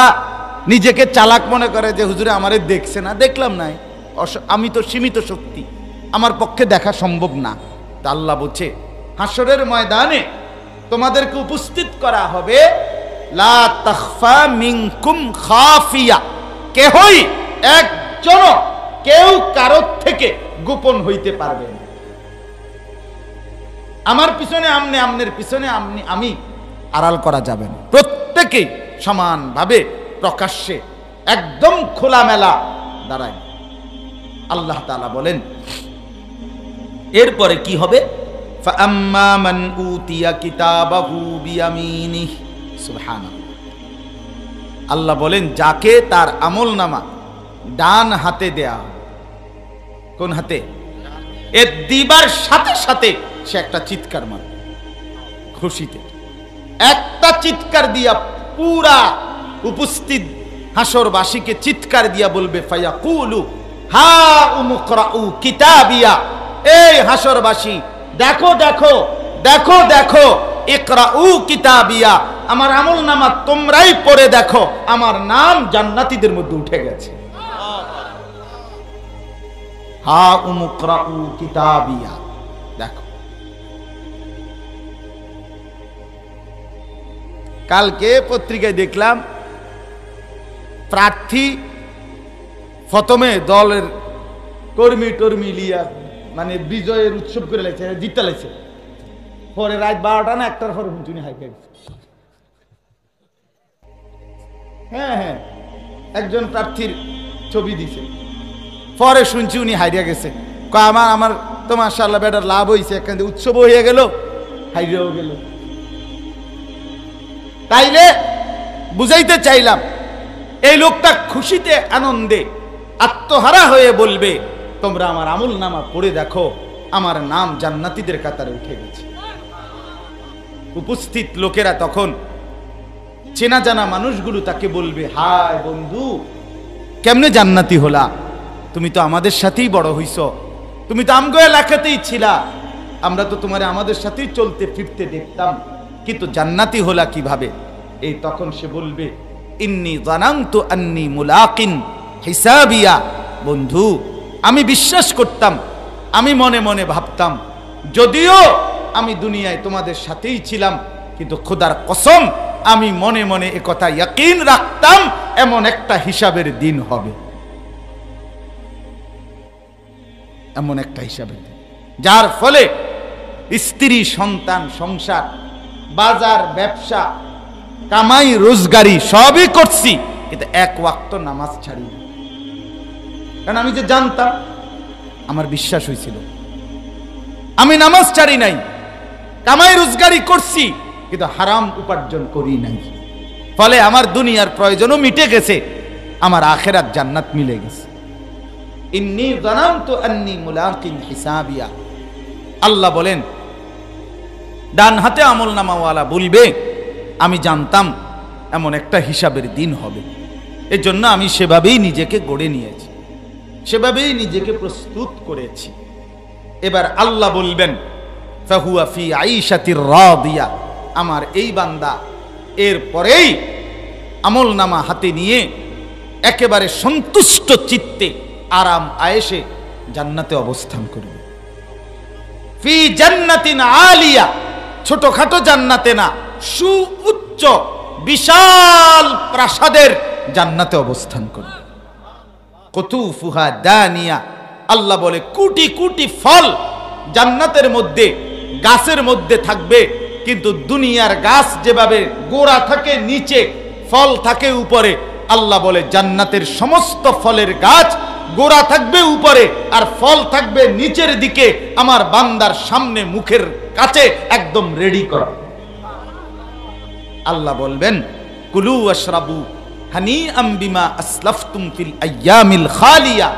নিজেকে চালাক মনে করে যে হুজুরে আমারে দেখছে না, দেখলাম নাই, আমি তো সীমিত শক্তি, আমার পক্ষে দেখা সম্ভব না। তা আল্লাহ বলছে হাসরের ময়দানে তোমাদেরকে উপস্থিত করা হবে, লা তাখফা মিনকুম খাফিয়া, কেহই একজন কেউ কারো থেকে গোপন হইতে পারবে না। আমার পিছনে আমনে, আমনের পিছনে আমনি, আমি আড়াল করা যাবে না। প্রত্যেকেই সমানভাবে প্রকাশ্যে একদম খোলামেলা দাঁড়ায়। আল্লাহ তাআলা বলেন এরপরে কি হবে? ফাআম্মা মান উতিয়া কিতাবাহু বিয়ামিনিহি। সুবহানাল্লাহ। আল্লাহ বলেন যাকে তার আমলনামা ডান হাতে দেয়া হবে। কোন হাতে? এ দিবার সাথে সাথে সে একটা চিৎকার মারবে খুশিতে। একটা চিৎকার দিয়া পুরা উপস্থিত হাসরবাসীকে চিৎকার দিয়া বলবে, ফায়াকুলু হা উমকরাউ কিতাবিয়া। এই হাসরবাসী দেখো দেখো দেখো দেখো, ইকরাউ কিতাবিয়া, আমার আমলনামা তোমরাই পড়ে দেখো, আমার নাম জান্নাতীদের মধ্যে উঠে গেছে। হা উমকরাউ কিতাবিয়া, দেখো। কালকে পত্রিকায় দেখলাম প্রার্থী প্রথমে দলের কর্মী টর্মী লিয়া মানে বিজয়ের উৎসব করে লাগছে, জিততে লাগছে, পরে রাত 12টা না 1টার পর হুঁচুনি হাইকে গেছে। হ্যাঁ হ্যাঁ, একজন প্রার্থীর ছবি দিছে, পরে শুনছি উনি হারিয়ে গেছে। আমার তো মাশাআল্লাহ বেটার লাভ হয়েছে, এখান থেকে উৎসব হয়ে গেল, হারিয়েও গেল। তাইলে বুঝাইতে চাইলাম এই লোকটা খুশিতে আনন্দে আত্মহারা হয়ে বলবে, তোমরা আমার আমল নামা পড়ে দেখো, আমার নাম জান্নাতীদের কাতারে উঠে গেছে। উপস্থিত লোকেরা তখন চেনা জানা মানুষগুলো তাকে বলবে, হায় বন্ধু, কেমনে জান্নাতি হলা? তুমি তো আমাদের সাথেই বড় হইছ, তুমি তো আমগো এলাকাতেই ছিলা, আমরা তো তোমার আমাদের সাথেই চলতে ফিরতে দেখতাম, কিন্তু জান্নাতি হলা কিভাবে? এই তখন সে বলবে, ইন্নী জানানতু আন্নী মুলাকিন হিসাবিয়া। বন্ধু, আমি বিশ্বাস করতাম, আমি মনে মনে ভাবতাম, যদিও আমি দুনিয়ায় তোমাদের সাথেই ছিলাম, কিন্তু খোদার কসম আমি মনে মনে একথা ইয়াকিন রাখতাম এমন একটা হিসাবের দিন হবে, এমন একটা হিসাবের দিন, যার ফলে স্ত্রী সন্তান সংসার বাজার ব্যবসা কামাই রোজগারি সবই করছি, কিন্তু এক ওয়াক্ত নামাজ ছাড়ি। কারণ আমি যে জানতাম, আমার বিশ্বাস হয়েছিল, আমি নামাজ ছাড়ি নাই, কামাই রোজগারি করছি, কিন্তু হারাম উপার্জন করি নাই। ফলে আমার দুনিয়ার প্রয়োজনও মিটে গেছে, আমার আখিরাত জান্নাত মিলে গেছে। ইন্নী যানানতু আন্নী মুলাকিন হিসাবিয়া। আল্লাহ বলেন ডান হাতে আমল নামাওয়ালা বলবে আমি জানতাম এমন একটা হিসাবের দিন হবে, এজন্য আমি সেভাবেই নিজেকে গড়ে নিয়েছি, সেভাবেই নিজেকে প্রস্তুত করেছি। এবার আল্লাহ বলবেন ফাহুয়া ফি আইশাতির রাদিয়া, আমার এই বান্দা এরপরেই আমল নামা হাতে নিয়ে একেবারে সন্তুষ্ট চিত্তে আরাম আয়েশে জান্নাতে অবস্থান করবে। ফি জান্নাতিন আলিয়া, ছোটখাটো জান্নাতে না, সুউচ্চ বিশাল প্রাসাদের জান্নাতে অবস্থান করবে। কুতুফুহা দানিয়া, আল্লাহ বলে কোটি কোটি ফল জান্নাতের মধ্যে গাছের মধ্যে থাকবে, কিন্তু দুনিয়ার গাছ যেভাবে গোড়া থাকে নিচে, ফল থাকে উপরে, আল্লাহ বলে জান্নাতের সমস্ত ফলের গাছ গোড়া থাকবে উপরে আর ফল থাকবে নিচের দিকে, আমার বান্দার সামনে মুখের কাছে একদম রেডি করা। আল্লাহ বলবেন কুলু ওয়াশরাবু হানিআম বিমা আসলাফতুম ফিল আইয়ামিল খালিয়া,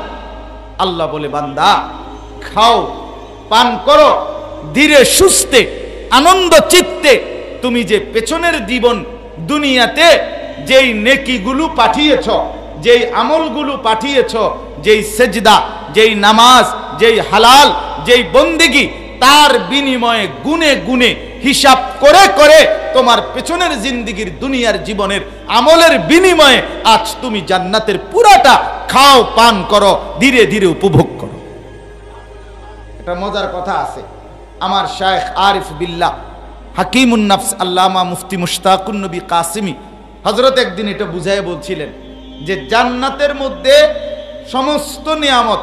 আল্লাহ বলে বান্দা খাও পান করো ধীরে সুস্থে আনন্দ চিত্তে, তুমি যে পেছনের জীবন দুনিয়াতে যেই নেকিগুলো পাঠিয়েছ, যেই আমলগুলো পাঠিয়েছ, যেই সেজদা, যেই নামাজ, যেই হালাল, যেই বন্দেগী, তার বিনিময়ে গুনে গুনে হিসাব করে করে তোমার পেছনের জিন্দেগীর দুনিয়ার জীবনের আমলের বিনিময়ে আজ তুমি জান্নাতের পুরাটা খাও পান করো, ধীরে ধীরে উপভোগ করো। এটা মজার কথা আছে। আমার শায়েখ আরিফ বিল্লাহ হাকিমুন নফস আল্লামা মুফতি মুশতাকুন নবী কাসিমি হযরত একদিন এটা বুঝায় বলছিলেন যে জান্নাতের মধ্যে সমস্ত নিয়ামত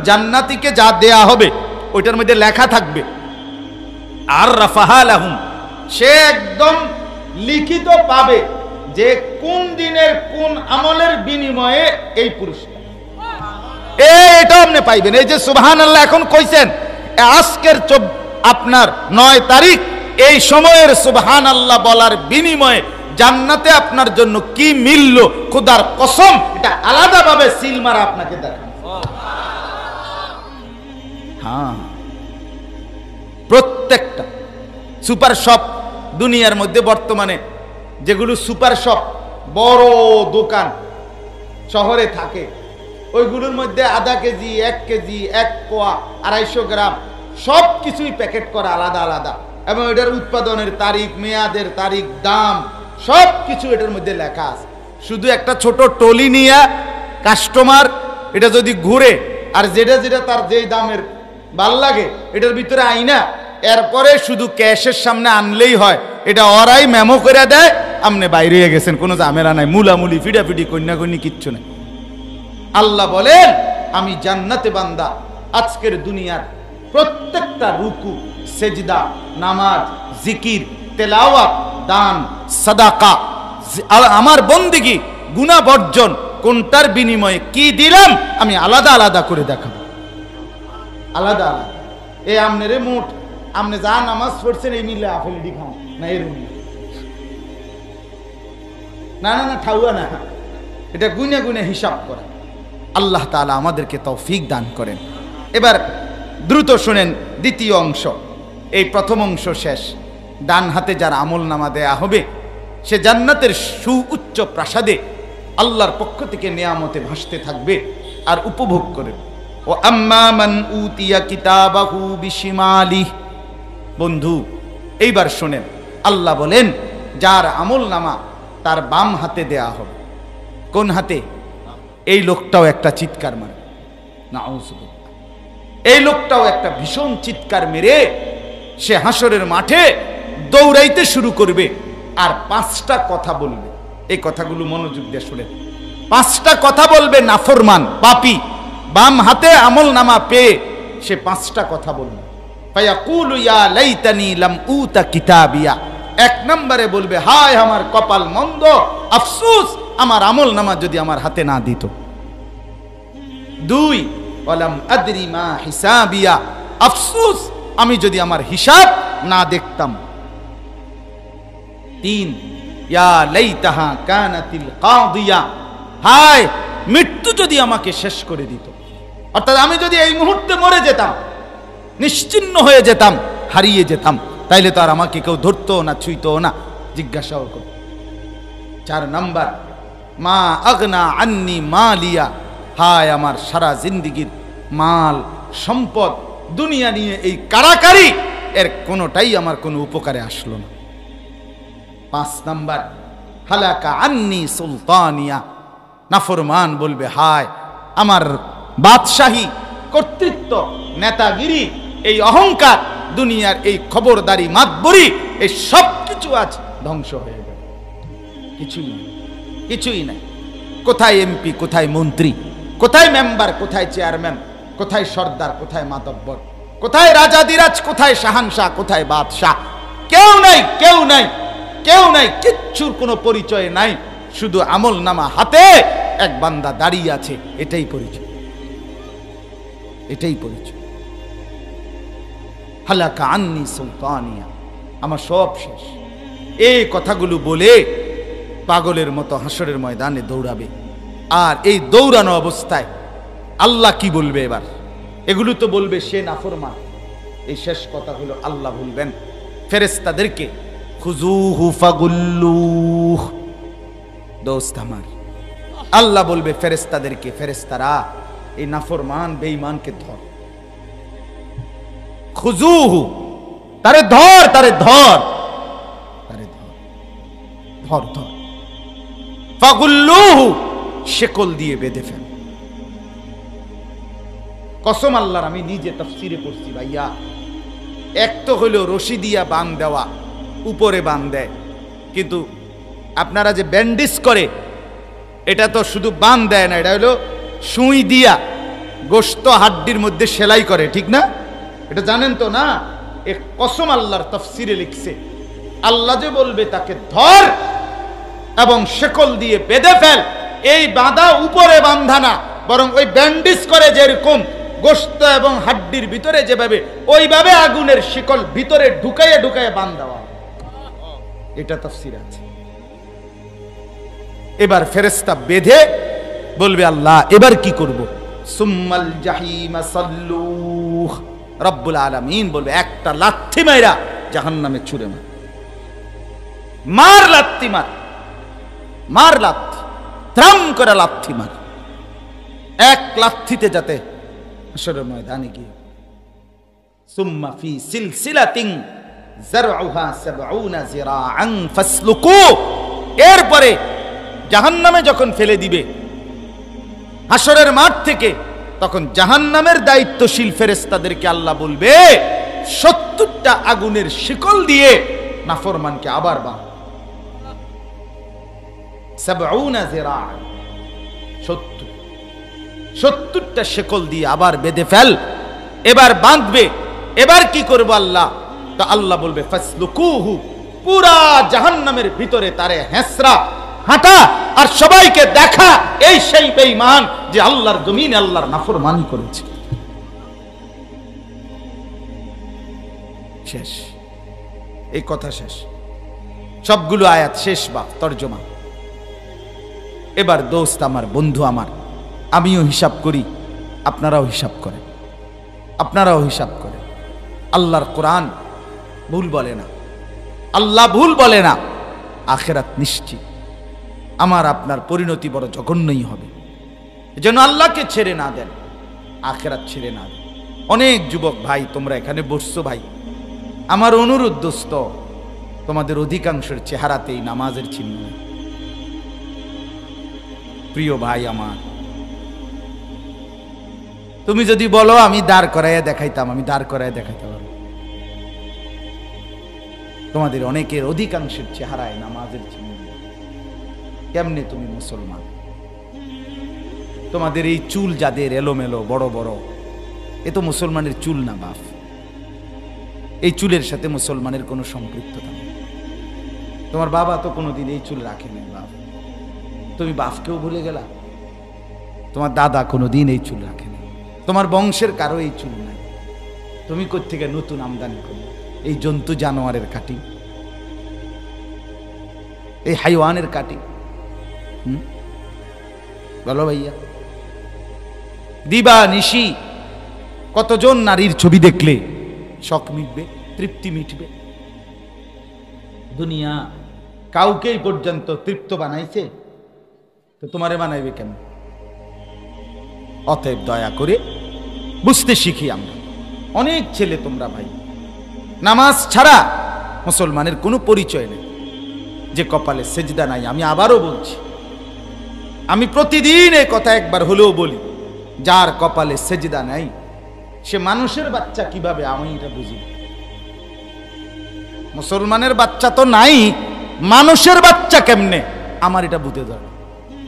জান্নাতীকে যা দেয়া হবে ওইটার মধ্যে লেখা থাকবে, আর রাফাহা লাহুম, সে একদম লিখিত পাবে যে কোন দিনের কোন আমলের বিনিময়ে এই পুরস্কার, এটা আপনি পাইবেন। এই যে সুবহানাল্লাহ এখন কইছেন, আজকের আপনার 9 তারিখ এই সময়ের সুবহানাল্লাহ বলার বিনিময়ে জান্নাতে আপনার জন্য কি মিলল, খোদার কসম এটা আলাদাভাবে সিল মারা আপনাকে দেখান। হ্যাঁ, প্রত্যেকটা সুপার শপ দুনিয়ার মধ্যে বর্তমানে যেগুলো সুপার শপ বড় দোকান শহরে থাকে, ওইগুলোর মধ্যে আধা কেজি, 1 কেজি, 1 পোয়া, 250 গ্রাম সব কিছুই প্যাকেট করা আলাদা আলাদা, এবং এটার উৎপাদনের তারিখ, মেয়াদের তারিখ, দাম সব কিছু এটার মধ্যে লেখা আছে। শুধু একটা ছোট টলি নিয়ে কাস্টমার এটা যদি ঘুরে আর যেটা যেটা তার যেই দামের ভাল লাগে এটার ভিতরে আইনা এরপরে শুধু ক্যাশের সামনে আনলেই হয়, এটা ওরাই মেমো করে দেয়, আপনি বাইরে গেছেন, কোনো ঝামেলা নাই, মুলামুলি ফিডাফিডি কন্যা কন্যা কিচ্ছু নাই। আল্লাহ বলেন আমি জান্নাতে বান্দা আজকের দুনিয়ার প্রত্যেকটা রুকু, সেজদা, নামাজ, জিকির, তেলাওয়াত, দান, সাদাকা, আমার বন্দেগী, গুনাহ বর্জন, কোনটার বিনিময়ে কি দিলাম আমি আলাদা আলাদা করে দেখাবো, আলাদা আলাদা। এই আমনেরে মোট আপনি যা নামাজ পড়ছেন এই মিলে আপেলডি খান না, এর না না না ঠাউয়া না, এটা গুনে গুনে হিসাব করা। আল্লাহ তাআলা আমাদেরকে তৌফিক দান করেন। এবার দ্রুত শুনেন দ্বিতীয় অংশ। এই প্রথম অংশ শেষ। ডান হাতে যার আমল নামা দেয়া হবে সে জান্নাতের সুউচ্চ প্রাসাদে আল্লাহর পক্ষ থেকে নিয়ামতে ভাসতে থাকবে আর উপভোগ করবে। ও আম্মা মান উতিয়া কিতাবাহু বিশিমালি, বন্ধু এইবার শোনেন, আল্লাহ বলেন যার আমল নামা তার বাম হাতে দেয়া হবে। কোন হাতে? এই লোকটাও একটা চিৎকার মারে, নাউযুবিল্লাহ। এই লোকটাও একটা ভীষণ চিৎকার মেরে সে হাসরের মাঠে দৌড়াইতে শুরু করবে আর 5টা কথা বলবে। এই কথাগুলো মনোযোগ দিয়ে শুনেন। 5টা কথা বলবে নাফরমান পাপী, বাম হাতে আমল নামা পেয়ে সে 5টা কথা বলবে। ফায়াকুলু ইয়া লাইতানি লাম উতা কিতাবিয়া, 1 নম্বরে বলবে হায় আমার কপাল মন্দ, আফসোস আমার আমল নামা যদি আমার হাতে না দিত। 2 ওয়ালাম আদরি মা হিসাবিয়া, আফসোস আমি যদি আমার হিসাব না দেখতাম। 3 ইয়া লাইতাহা কানাতিল কাদিয়া, হায় মৃত্যু যদি আমাকে শেষ করে দিত, অর্থাৎ আমি যদি এই মুহূর্তে মরে যেতাম, নিশ্চিহ্ন হয়ে যেতাম, হারিয়ে যেতাম। তাইলে তো আর আমাকে কেউ ধরতো না, ছুঁইতো না, জিজ্ঞাসাও করত। 4 নাম্বার, মা আগনা আন্নি মালিয়া, হায় আমার সারা জিন্দিগির মাল সম্পদ দুনিয়া নিয়ে এই কারাকারি, এর কোনোটাই আমার কোনো উপকারে আসলো না। 5 নাম্বার, হালাকা আন্নি সুলতানিয়া, নাফরমান বলবে হায় আমার বাদশাহী, কর্তৃত্ব, নেতাগিরি, এই অহংকার, দুনিয়ার এই খবরদারি, মাতবরি, এই সব কিছু আজ ধ্বংস হয়ে গেল, কিছুই নেই, কিছুই নাই। কোথায় এমপি, কোথায় মন্ত্রী, কোথায় মেম্বার, কোথায় চেয়ারম্যান, কোথায় সর্দার, কোথায় মাতব্বর, কোথায় রাজাদিরাজ, কোথায় শাহানশাহ, কোথায় বাদশাহ, কেউ নাই, কেউ নাই, কেউ নাই, কিচ্ছুর কোনো পরিচয় নাই। শুধু আমল নামা হাতে এক বান্দা দাঁড়িয়ে আছে, এটাই পরিচয়, এটাই পরিচয়। হালাকা আন্নি সুলতানিয়া, আমার সব শেষ। এই কথাগুলো বলে পাগলের মতো হাসরের ময়দানে দৌড়াবে। আর এই দৌড়ানো অবস্থায় আল্লাহ কি বলবে এবার? এগুলো তো বলবে সে নাফরমান। এই শেষ কথাগুলো আল্লাহ বলবেন ফেরেশতাদেরকে, খুযুহু ফাগুল্লুহ। দোস্ত আমার, আল্লাহ বলবে ফেরেশতাদেরকে, ফেরেশতারা এই নাফরমান বেঈমানকে ধর, খুযুহু, তারে ধর, তারে ধর, তারে ধর, ধর, ধর, ফাগুল্লুহু, শেকল দিয়ে বেঁধে ফেল। কসম আল্লাহর, আমি নিজে তাফসীরে পড়ছি ভাইয়া, এক তো হইল রশি দিয়া বান দেওয়া, উপরে বান দেয়, কিন্তু আপনারা যে ব্যান্ডেজ করে, এটা তো শুধু বান দেয় না, এটা হলো সুই দিয়া গোশত হাড্ডির মধ্যে সেলাই করে, ঠিক না? এটা জানেন তো না? এক কসম আল্লাহর তাফসীরে লিখছে, আল্লাহ যে বলবে তাকে ধর এবং শেকল দিয়ে বেঁধে ফেল, এই বাঁধা উপরে বাঁধা না, বরং ওই ব্যান্ডেজ করে যেরকম গোশত এবং হাড্ডির ভিতরে যেভাবে, ওইভাবে আগুনের শিকল ভিতরে ঢুকাইয়ে ঢুকাইয়ে বাঁধ দেওয়া, এটা তাফসীরে আছে। এবার ফেরেশতা বেঁধে বলবে আল্লাহ এবার কি করব? সুম্মাল জাহিম সাল্লুহ, রব্বুল আলামিন বলবে একটা লাথি মাইরা জাহান্নামে ছুঁড়ে মার, মার লাথি মার, মার লাথি, ত্রাম করে লাথি মার, এক লাথিতে যাতে হাসরের ময়দানে গিয়ে, সুম্মা ফি সিলসিলাতিন যারউহা ৭০ যিরাআন ফাসলুকু, এরপরে জাহান্নামে যখন ফেলে দিবে হাসরের মাঠ থেকে, তখন জাহান্নামের দায়িত্বশীল ফেরেশতাদেরকে আল্লাহ বলবে ৭০টা আগুনের শিকল দিয়ে নাফরমানকে আবার বাঁধ, ৭০ যিরাআন, ৭০টা শিকল দিয়ে আবার বেঁধে ফেল। এবার বাঁধবে, এবার কি করবো আল্লাহ? তো আল্লাহ বলবে ফাসলুকুহু, পুরা জাহান্নামের ভিতরে তারে হেসরা হাঁটা আর সবাইকে দেখা এই সেই বেঈমান যে আল্লাহর জমিনে আল্লাহর নাফরমানি করেছে। শেষ, এই কথা শেষ, সবগুলো আয়াত শেষ বা তরজমা। এবার দোস্ত আমার, বন্ধু আমার, আমিও হিসাব করি, আপনারাও হিসাব করেন, আপনারাও হিসাব করেন। আল্লাহর কোরআন ভুল বলে না, আল্লাহ ভুল বলে না, আখিরাত নিশ্চিত। আমার আপনার পরিণতি বড় জঘন্যই হবে, যেন আল্লাহকে ছেড়ে না দেন, আখিরাত ছেড়ে না দেন। অনেক যুবক ভাই তোমরা এখানে বসছো ভাই, আমার অনুরোধ দোস্ত, তোমাদের অধিকাংশের চেহারাতেই নামাজের চিহ্ন। প্রিয় ভাই আমার, তুমি যদি বলো আমি দাঁড় করাইয়া দেখাইতাম, আমি দাঁড় করাইয়া দেখাইতে পারবো। তোমাদের অনেকের অধিকাংশের চেহারায় নামাজের চিহ্ন। কেমনে তুমি মুসলমান? তোমাদের এই চুল যাদের এলোমেলো বড় বড়, এ তো মুসলমানের চুল না বাপ, এই চুলের সাথে মুসলমানের কোনো সম্পৃক্ততা নেই। তোমার বাবা তো কোনোদিন এই চুল রাখেনি বাপ, তুমি বাপকেও ভুলে গেলা। তোমার দাদা কোনোদিন এই চুল রাখেনি, তোমার বংশের কারো এই চুল নাই। তুমি কোত্থেকে নতুন আমদানি করো? এই জন্তু জানোয়ারের কাটি, এই হাইওয়ানের কাটি। বলো ভাইয়া, দিবা নিশি কতজন নারীর ছবি দেখলে শখ মিটবে, তৃপ্তি মিটবে? দুনিয়া কাউকেই পর্যন্ত তৃপ্ত বানাইছে, তো তোমারে বানাইবে কেন? অতএব দয়া করে বুঝতে শিখি আমরা। অনেক ছেলে তোমরা ভাই নামাজ ছাড়া মুসলমানের কোনো পরিচয় নেই, যে কপালে সেজদা নাই। আমি আবারও বলছি, আমি প্রতিদিন এই কথা একবার হলেও বলি, যার কপালে সেজদা নাই সে মানুষের বাচ্চা কিভাবে? আমি এটা বুঝি। মুসলমানের বাচ্চা তো নাই, মানুষের বাচ্চা কেমনে? আমার এটা বুঝে যাবে।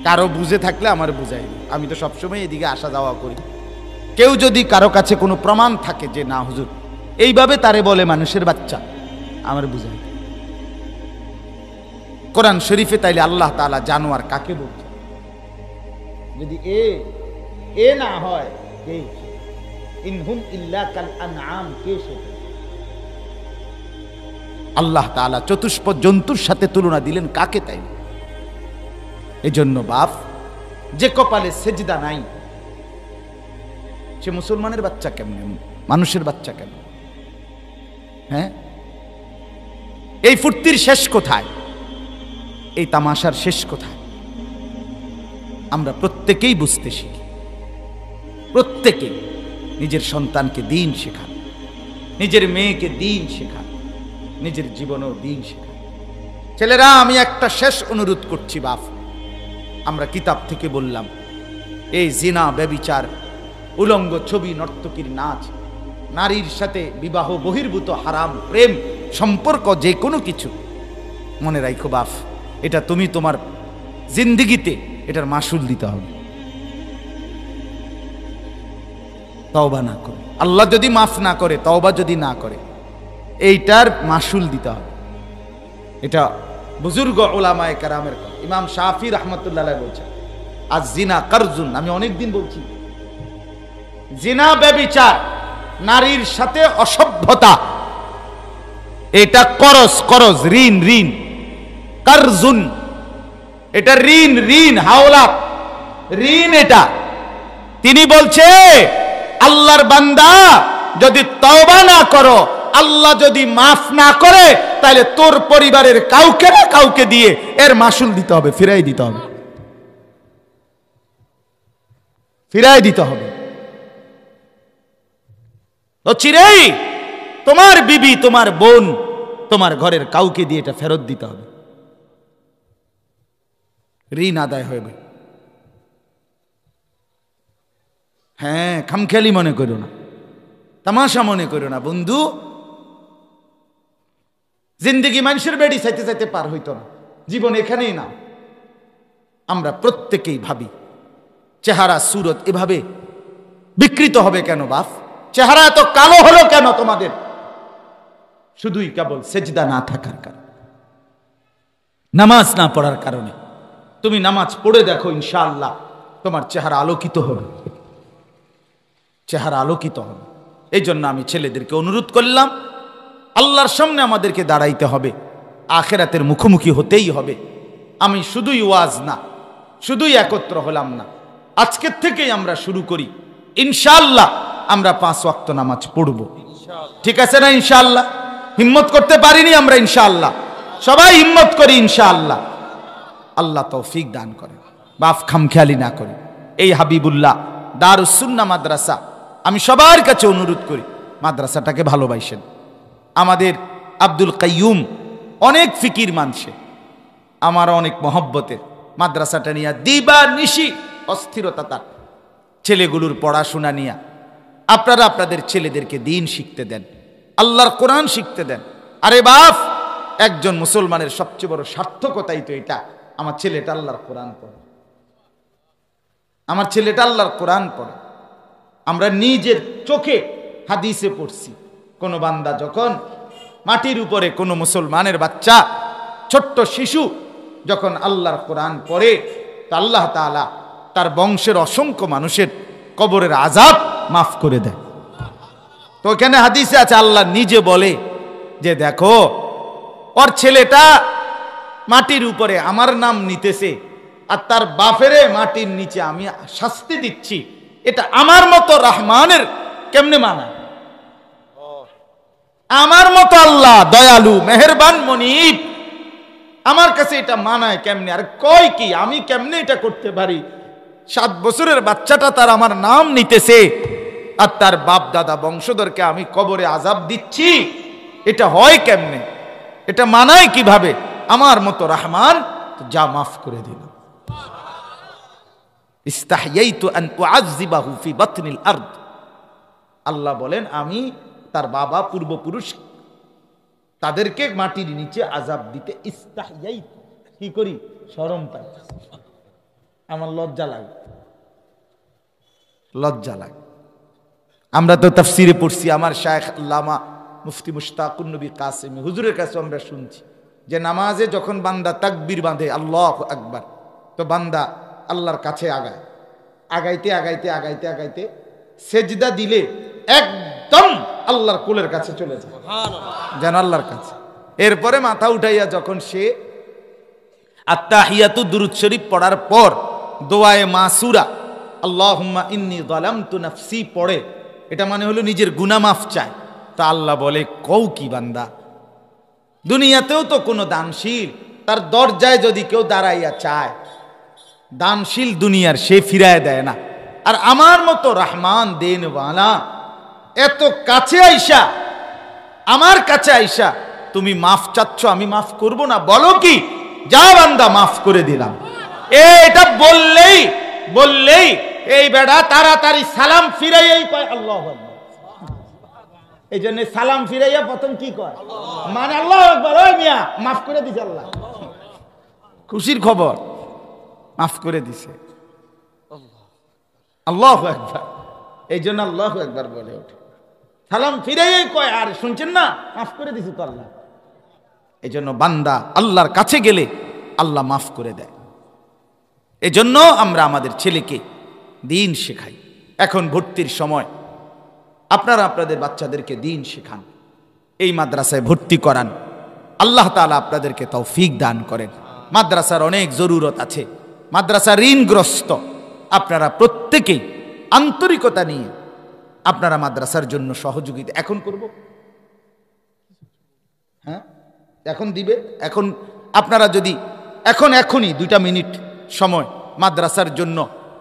কারো বুঝে থাকলে আমার বুঝাই। আমি তো সবসময় এদিকে আসা যাওয়া করি। কেউ যদি কারো কাছে কোনো প্রমাণ থাকে যে না হুজুর এইভাবে তারে বলে মানুষের বাচ্চা, আমার বুঝাই। কোরআন শরীফে তাইলে আল্লাহ তাআলা জানোয়ার কাকে বলছে? যদি এ না হয় কে? ইনহুম ইল্লা কাল আনআম, কে সেটা? আল্লাহ তাআলা চতুষ্প জন্তুর সাথে তুলনা দিলেন কাকে? তাই এজন্য বাপ, যে কপালে সেজদা নাই সে মুসলমানের বাচ্চা কেমনে? মানুষের বাচ্চা কেন? হ্যাঁ, এই ফুর্তির শেষ কোথায়? এই তামাশার শেষ কোথায়? আমরা প্রত্যেকেই বুঝতে শিখি। প্রত্যেকেই নিজের সন্তানকে দিন শেখান, নিজের মেয়েকে দিন শেখান, নিজের জীবনেও দিন শেখান। ছেলেরা, আমি একটা শেষ অনুরোধ করছি বাপ, আমরা কিতাব থেকে বললাম এই জিনা, ব্যভিচার, উলঙ্গ ছবি, নর্তকীর নাচ, নারীর সাথে বিবাহ বহির্ভূত হারাম প্রেম সম্পর্ক, যে কোনো কিছু মনে রাখো বাপ, এটা তুমি তোমার জিন্দিগিতে এটার মাসুল দিতে হবে। তওবা না করে, আল্লাহ যদি মাফ না করে, তওবা যদি না করে, এইটার মাসুল দিতে হবে। এটা বুজুর্গ উলামায়ে কেরামের কথা। ইমাম শাফি রাহমাতুল্লাহ আলাইহি বলছেন, আজ জিনা কারজুন। আমি অনেকদিন বলছি, জিনা, ব্যভিচার, নারীর সাথে অসভ্যতা, এটা করজ, ঋণ, কারজুন, এটা ঋণ, হাওলাত, ঋণ এটা। তিনি বলছে, আল্লাহর বান্দা যদি তওবা না করো, আল্লাহ যদি মাফ না করে, তাহলে তোর পরিবারের কাউকে না কাউকে দিয়ে এর মাসুল দিতে হবে, ফিরাই দিতে হবে, ফিরাই দিতে হবে। তো চিরেই তোমার বিবি, তোমার বোন, তোমার ঘরের কাউকে দিয়ে এটা ফেরত দিতে হবে, ঋণ আদায় হবে। হ্যাঁ, খামখেয়ালি মনে করো না, তামাশা মনে করো না বন্ধু। জিন্দেগি মানুষের বেড়ি চাইতে চাইতে পার হইতো না, জীবন এখানেই না। আমরা প্রত্যেকেই ভাবি চেহারা সুরত এভাবে বিকৃত হবে কেন বাপ? চেহারা এত কালো হলো কেন তোমাদের? শুধুই কেবল সেজদা না থাকার কারণে, নামাজ না পড়ার কারণে। তুমি নামাজ পড়ে দেখো, ইনশাআল্লাহ তোমার চেহারা আলোকিত হবে, চেহারা আলোকিত হবে। এই জন্য আমি ছেলেদেরকে অনুরোধ করলাম, আল্লাহর সামনে আমাদেরকে দাঁড়াইতে হবে, আখিরাতের মুখোমুখি হতেই হবে। আমি শুধুই ওয়াজ না, শুধুই একত্র হলাম না, আজকের থেকেই আমরা শুরু করি। ইনশাআল্লাহ আমরা 5 ওয়াক্ত নামাজ পড়ব, ঠিক আছে না? ইনশাআল্লাহ হিম্মত করতে পারিনি আমরা, ইনশাআল্লাহ সবাই হিম্মত করি, ইনশাআল্লাহ। আল্লাহ তৌফিক দান করে, বাপ খামখেয়ালি না করে। এই হাবিবুল্লাহ দারুস সুন্নাহ মাদ্রাসা, আমি সবার কাছে অনুরোধ করি, মাদ্রাসাটাকে ভালোবাসেন। আমাদের আব্দুল কাইয়ুম অনেক ফিকির মানছে, আমার অনেক মহব্বতের। মাদ্রাসাটা নিয়ে দিবা নিশি অস্থিরতা তার, ছেলেগুলোর পড়াশোনা নিয়ে। আপনারা আপনাদের ছেলেদেরকে দিন শিখতে দেন, আল্লাহর কোরআন শিখতে দেন। আরে বাপ, একজন মুসলমানের সবচেয়ে বড় সার্থকতাই তো এটা, আমার ছেলেটা আল্লাহর কোরআন পড়ে, আমার ছেলেটা আল্লাহর কোরআন পড়ে। আমরা নিজের চোখে হাদিসে পড়ছি, কোন বান্দা যখন মাটির উপরে কোন মুসলমানের বাচ্চা, ছোট্ট শিশু যখন আল্লাহর কোরআন পড়ে, তা আল্লাহ তাআলা তার বংশের অসংখ্য মানুষের কবরের আযাব মাফ করে দেয়। তো এখানে হাদিসে আছে, আল্লাহ নিজে বলে যে দেখো ওর ছেলেটা মাটির উপরে আমার নাম নিতেছে, আর তার বাপেরে মাটির নিচে আমি শাস্তি দিচ্ছি। এটা আমার মতো রহমানের কেমনে মানা? আমার মতো আল্লাহ দয়ালু, মেহেরবান, মনিব, আমার কাছে এটা মানায় কেমনে? আর কয় কি আমি কেমনে এটা করতে পারি? 7 বছরের বাচ্চাটা তার আমার নাম নিতেছে, আর তার বাপ দাদা বংশধরকে আমি কবরে আযাব দিচ্ছি, এটা হয় কেমনে? এটা মানায় কিভাবে? আমার মতো রহমান যা মাফ করে দিল। ইস্তাহইয়াইতু আন উআযযিবাহু ফি বাতনিল আরদ। আল্লাহ বলেন আমি তার বাবা পূর্বপুরুষ তাদেরকে মাটির নিচে আযাব দিতে ইস্তাহইয়াইতু, কি করি? শরম পাই, আমার লজ্জা লাগে, লজ্জা লাগে। আমরা তো তাফসিরে পড়ছি, আমার শায়েখ আল্লামা মুফতি মুশতাকুন নবী কাসেমি হুজুরের কাছে আমরা শুনছি যে নামাজে যখন বান্দা তাকবীর বাঁধে আল্লাহু আকবার, তো বান্দা আল্লাহর কাছে আগায়, আগাইতে আগাইতে আগাইতে আগাইতে সেজদা দিলে একদম আল্লাহর কোলের কাছে চলে যায়, যেন আল্লাহর কাছে। এরপরে মাথা উঠাইয়া যখন সে আত্তাহিয়াতু দুরূদ শরীফ পড়ার পর দোয়ায়ে মাসুরা আল্লাহুম্মা ইন্নী যালামতু নাফসি পড়ে, এটা মানে হলো নিজের গুনাহ মাফ চায়। তা আল্লাহ বলে কও কি বান্দা, দুনিয়াতেও তো কোনো দানশীল তার দরজায় যদি কেউ দাঁড়াইয়া চায়, দানশীল দুনিয়ার সে ফিরায় দেয় না, আর আমার মতো রহমান দেনওয়ালা এত কাছে আইসা, আমার কাছে আইসা তুমি মাফ চাচ্ছ, আমি মাফ করব না? বলো কি, যা বান্দা মাফ করে দিলাম। এটা বললেই এই বেড়া তাড়াতাড়ি সালাম ফিরাইয়াই কয় আল্লাহু আকবার। এই জন্য সালাম ফিরাইয়া প্রথম কি কয়? মানে আল্লাহু আকবার, ওই মিয়া মাফ করে দিছে আল্লাহ, খুশির খবর, মাফ করে দিছে আল্লাহু আকবার। এই জন্য আল্লাহু আকবার বলে ওঠে, সালাম ফিরাইয়াই কয়, আর শুনছেন না, মাফ করে দিছে তো আল্লাহ। এই জন্য বান্দা আল্লাহর কাছে গেলে আল্লাহ মাফ করে দেয়। এজন্য আমরা আমাদের ছেলেকে দিন শেখাই। এখন ভর্তির সময় আপনারা আপনাদের বাচ্চাদেরকে দিন শেখান, এই মাদ্রাসায় ভর্তি করান। আল্লাহ তাআলা আপনাদেরকে তৌফিক দান করেন। মাদ্রাসার অনেক জরুরত আছে, মাদ্রাসা ঋণগ্রস্ত। আপনারা প্রত্যেকেই আন্তরিকতা নিয়ে আপনারা মাদ্রাসার জন্য সহযোগিতা এখন করব, হ্যাঁ এখন দিবে। এখন আপনারা যদি এখনই 2টা মিনিট সময় মাদ্রাসার জন্য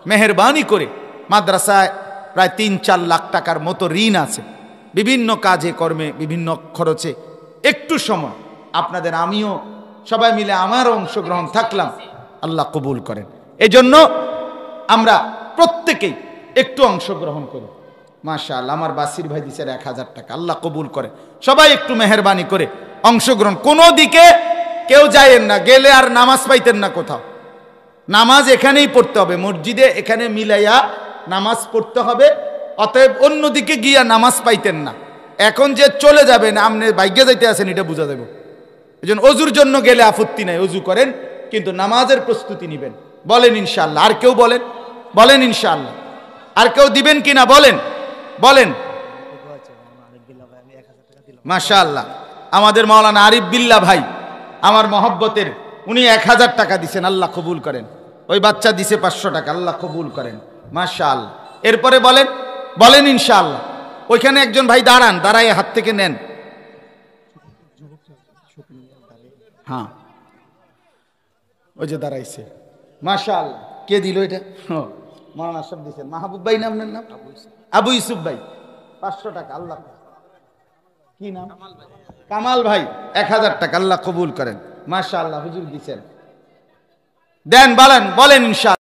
মেহেরবানি করে, মাদ্রাসায় প্রায় 3-4 লাখ টাকার মতো ঋণ আছে, বিভিন্ন কাজে কর্মে বিভিন্ন খরচে, একটু সময় আপনাদের, আমিও সবাই মিলে আমারও অংশগ্রহণ থাকলাম, আল্লাহ কবুল করেন। এজন্য আমরা প্রত্যেকেই একটু অংশগ্রহণ করি। মাশাআল্লাহ, আমার বাসির ভাই দিছেন 1000 টাকা, আল্লাহ কবুল করে। সবাই একটু মেহেরবানি করে অংশগ্রহণ। কোনো দিকে কেউ যায়েন না, গেলে আর নামাজ পাইতেন না কোথাও। নামাজ এখানেই পড়তে হবে, মসজিদে এখানে মিলাইয়া নামাজ পড়তে হবে। অতএব অন্যদিকে গিয়া নামাজ পাইতেন না। এখন যে চলে যাবেন, আপনি বাইকে যাইতে আছেন এটা বুঝা দেব। এই জন্য অজুর জন্য গেলে আপত্তি নাই, অজু করেন, কিন্তু নামাজের প্রস্তুতি নেবেন। বলেন ইনশাআল্লাহ। আর কেউ বলেন ইনশাআল্লাহ। আর কেউ দিবেন কিনা বলেন মাশাআল্লাহ। আমাদের মাওলানা আরিফ বিল্লাহ ভাই আমার মহব্বতের, উনি 1000 টাকা দিছেন, আল্লাহ কবুল করেন। ওই বাচ্চা দিছে 500 টাকা, আল্লাহ কবুল করেন। মাশাআল্লাহ। এরপরে বলেন ইনশাআল্লাহ। ওইখানে একজন ভাই দাঁড়ায় হাত থেকে নেন। হ্যাঁ, ওই যে দাঁড়াইছে, মাশাআল্লাহ। কে দিল এটা? মাওলানা সব দিছেন। মাহবুব ভাই নাম, নাম আবু ইউসুফ ভাই, 500 টাকা, আল্লাহ। কি নাম? কামাল ভাই 1000 টাকা, আল্লাহ কবুল করেন। মাশাআল্লাহ, হুজুর দিছেন। দেন, বলেন ইনশাআল্লাহ।